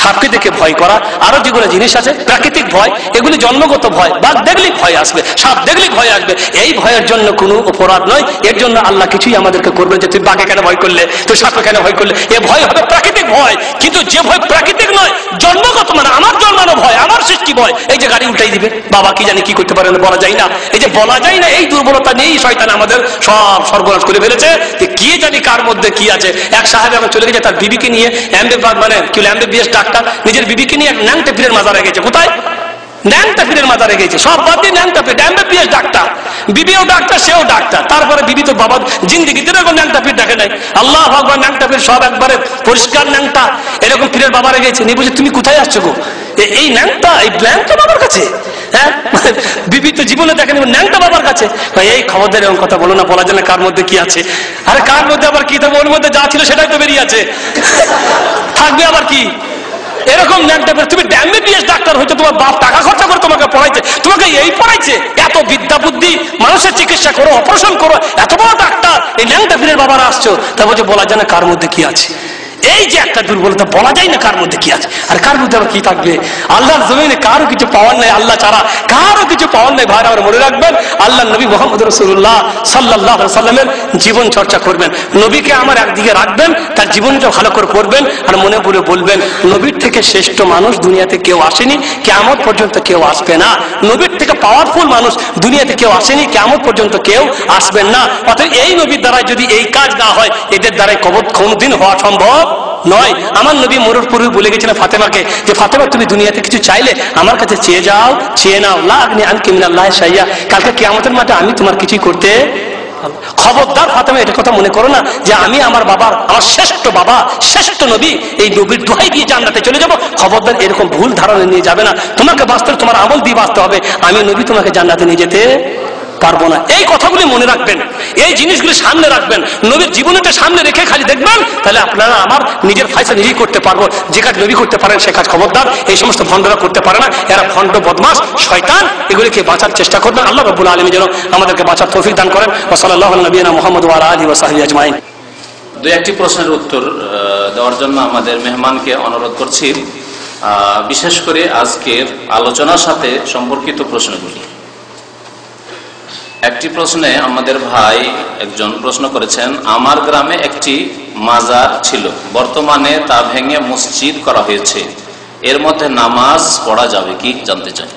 সাপকে দেখে ভয় করা, আরো যেগুলো জিনিস আছে প্রাকৃতিক ভয়, এগুলি জন্মগত ভয়। বাঘ দেখলেই ভয় আসবে, সাপ দেখলেই ভয় আসবে, এই ভয়ের জন্য কোনো অপরাধ নয়। এর জন্য আল্লাহ কিছুই আমাদেরকে করবে যে তুই বাঘে কেন ভয় করলে, তুই সাপে কেন ভয় করলে, এ ভয় হবে প্রাকৃতিক ভয়। কিন্তু যে ভয় প্রাকৃতিক নয়, জন্মগত, মানে আমার জন্মানো ভয়, আমার সৃষ্টি ভয়, এই যে গাড়ি উল্টাই দিবে, বাবা কি জানি কি করতে পারে না, বলা যায় না। এই যে বলা যায় না, এই দুর্বলতা নিয়েই শয়তান আমাদের সব সর্বনাশ করে ফেলেছে। কি জানি কার মধ্যে কি আছে। এক সাহেব এখন চলে গেছে তার বিবিকে নিয়ে, MBBS ডাক্তার, নিজের বিবিকে নিয়ে ন্যাংটা পীরের মাজারে গেছে। কোথায়? ন্যাংটা পীরের মাজারে গেছে। সব বাদ দিয়ে ন্যাংটা পীর, MBBS ডাক্তার, বিবিও ডাক্তার, সেও ডাক্তার। তারপরে বিবি তো বাবা জিন্দিগিতে এরকম ন্যাংটা পীর দেখে নাই। আল্লাহ ভগবান, ন্যাংটা পীর সব একবারে পরিষ্কার ন্যাংটা, এরকম পীরের বাবারে গেছে। নিয়ে বলছে তুমি কোথায় আসছো গো, এই ন্যাংটা, এই ন্যাংটা বাবার কাছে? হ্যাঁ, বিবি তো জীবনে দেখেনি, ন্যাংটা বাবার কাছে। এই খবরদার এরকম কথা বলো না, বলা যায় না কার মধ্যে কি আছে। আরে কার মধ্যে আবার কি থাকবে, ওর মধ্যে যা ছিল সেটাই তো বেরিয়ে আছে, থাকবে আবার কি। এরকম ন্যাংটা পীর, তুমি MBBS ডাক্তার হইতে তোমার বাপ টাকা খরচা করে তোমাকে পড়াইছে, তোমাকে এই পড়াইছে, এত বিদ্যা বুদ্ধি, মানুষের চিকিৎসা করো, অপারেশন করো, এত বড় ডাক্তার, এই ন্যাংটা পীরের বাবারা আসছো, তা বলছে বলা যায় না কার মধ্যে কি আছে। এই যে একটা দুর্বলতা, বলা যায় না কার মধ্যে কি আছে, আর কার মধ্যে আবার কি থাকবে। আল্লাহর জমিনে কারো কিছু পাওয়ার নাই, আল্লাহ ছাড়া কারো কিছু পাওয়ার নাই। ভাইরা মনে রাখবেন, আল্লাহ নবী মুহাম্মদ রাসূলুল্লাহ সাল্লাল্লাহু আলাইহি সাল্লামের জীবন চর্চা করবেন, নবীকে আমার একদিকে রাখবেন, তার জীবনটা ভালো করে পড়বেন, আর মনে বলে বলবেন নবীর থেকে শ্রেষ্ঠ মানুষ দুনিয়াতে কেউ আসেনি, কিয়ামত পর্যন্ত কেউ আসবে না। নবীর থেকে পাওয়ারফুল মানুষ দুনিয়াতে কেউ আসেনি, কিয়ামত পর্যন্ত কেউ আসবেন না। অর্থাৎ এই নবীর দ্বারা যদি এই কাজ না হয়, এদের দ্বারাই কবর কোনদিন হওয়া সম্ভব নয়। আমার নবী মরুর পূর্বে বলে গেছিলেন ফাতেমাকে, যে ফাতেমা তুমি দুনিয়াতে কিছু চাইলে আমার কাছে চেয়ে যাও, চেয়ে নাও, লা আগনি আনকি মিনাল্লাহি শাইয়া, কালকে কিয়ামতের মাঠে আমি তোমার কিছুই করতে। খবরদার ফাতেমা, এটা কথা মনে করো না যে আমি আমার বাবার, আমার শ্রেষ্ঠ বাবা, শ্রেষ্ঠ নবী, এই নবীর দোহাই দিয়ে জান্নাতে চলে যাব। খবরদার এরকম ভুল ধারণা নিয়ে যাবে না। তোমাকে বাঁচতে, তোমার আমল দিয়ে বাঁচতে হবে। আমি নবী তোমাকে জান্নাতে নিয়ে যেতে পারবো না। এই কথাগুলি মনে রাখবেন, এই জিনিসগুলি সামনে রাখবেন, নবীর জীবনটা সামনে রেখে খালি দেখবেন, তাহলে আপনারা আমার নিজের ফায়সা নিজেই করতে পারবো। যে কাজ নবী করতে পারেন সে কাজ খবরদার এই সমস্ত ভণ্ডরা করতে পারে না। এরা ভণ্ড, বদমাশ, শয়তান, এগুলিকে বাঁচার চেষ্টা করবেন। আল্লাহ রাব্বুল আলামিন যেন আমাদেরকে বাঁচার তৌফিক দান করেন। ওয়া সাল্লাল্লাহু আলা নবিয়িনা মুহাম্মদ ওয়া আলা আলিহি ওয়া সাহবিহি আজমাইন। দুই একটি প্রশ্নের উত্তর দেওয়ার জন্য আমাদের মেহমানকে অনুরোধ করছি, বিশেষ করে আজকের আলোচনার সাথে সম্পর্কিত প্রশ্নগুলি। একটি প্রশ্নে আমাদের ভাই একজন প্রশ্ন করেছেন, আমার গ্রামে একটি মাজার ছিল, বর্তমানে তা ভেঙে মসজিদ করা হয়েছে, এর মধ্যে নামাজ পড়া যাবে কি, জানতে চাই।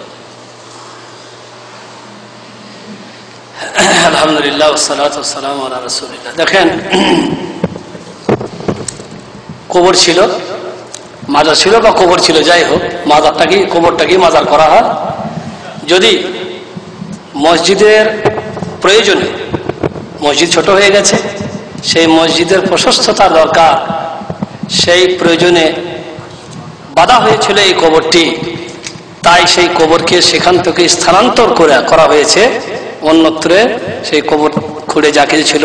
আলহামদুলিল্লাহ ওয়াসসালাতু ওয়াসসালামু আলা রাসূলিল্লাহ। দেখেন, কবর ছিল, মাজার ছিল বা কবর ছিল, যাই হোক, মাজারটাকে কবরটাকে মাজার করা হয়। যদি মসজিদের প্রয়োজনে, মসজিদ ছোট হয়ে গেছে, সেই মসজিদের প্রশস্ততার দরকার, সেই প্রয়োজনে বাধা হয়েছিল এই কবরটি, তাই সেই কবরকে সেখান থেকে স্থানান্তর করা হয়েছে অন্যত্রে। সেই কবর খুঁড়ে যা কিছু ছিল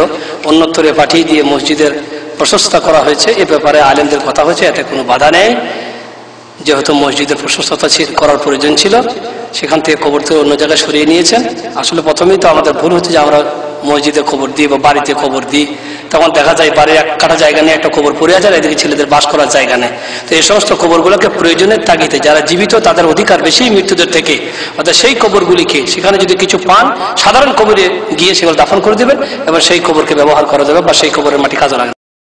অন্যত্রে পাঠিয়ে দিয়ে মসজিদের প্রশস্ত করা হয়েছে। এ ব্যাপারে আলেমদের কথা হয়েছে, এতে কোনো বাধা নেই। যেহেতু মসজিদের প্রশস্ততা করার প্রয়োজন ছিল, সেখান থেকে কবর থেকে অন্য জায়গায় সরিয়ে নিয়েছেন। আসলে প্রথমেই তো আমাদের ভুল হচ্ছে যে আমরা মসজিদে কবর দিই বা বাড়িতে কবর দিই, তখন দেখা যায় বাড়ির এক কাঠা জায়গা নিয়ে একটা কবর পড়ে যায়, এদিকে ছেলেদের বাস করার জায়গা নেই। তো এই সমস্ত কবরগুলোকে প্রয়োজনের তাগিদে যারা জীবিত তাদের অধিকার বেশি মৃত্যুদের থেকে, অর্থাৎ সেই কবরগুলিকে সেখানে যদি কিছু পান সাধারণ কবরে গিয়ে সেগুলো দাফন করে দেবেন এবং সেই কবরকে ব্যবহার করা যাবে বা সেই কবরের মাটি কাজে লাগবে।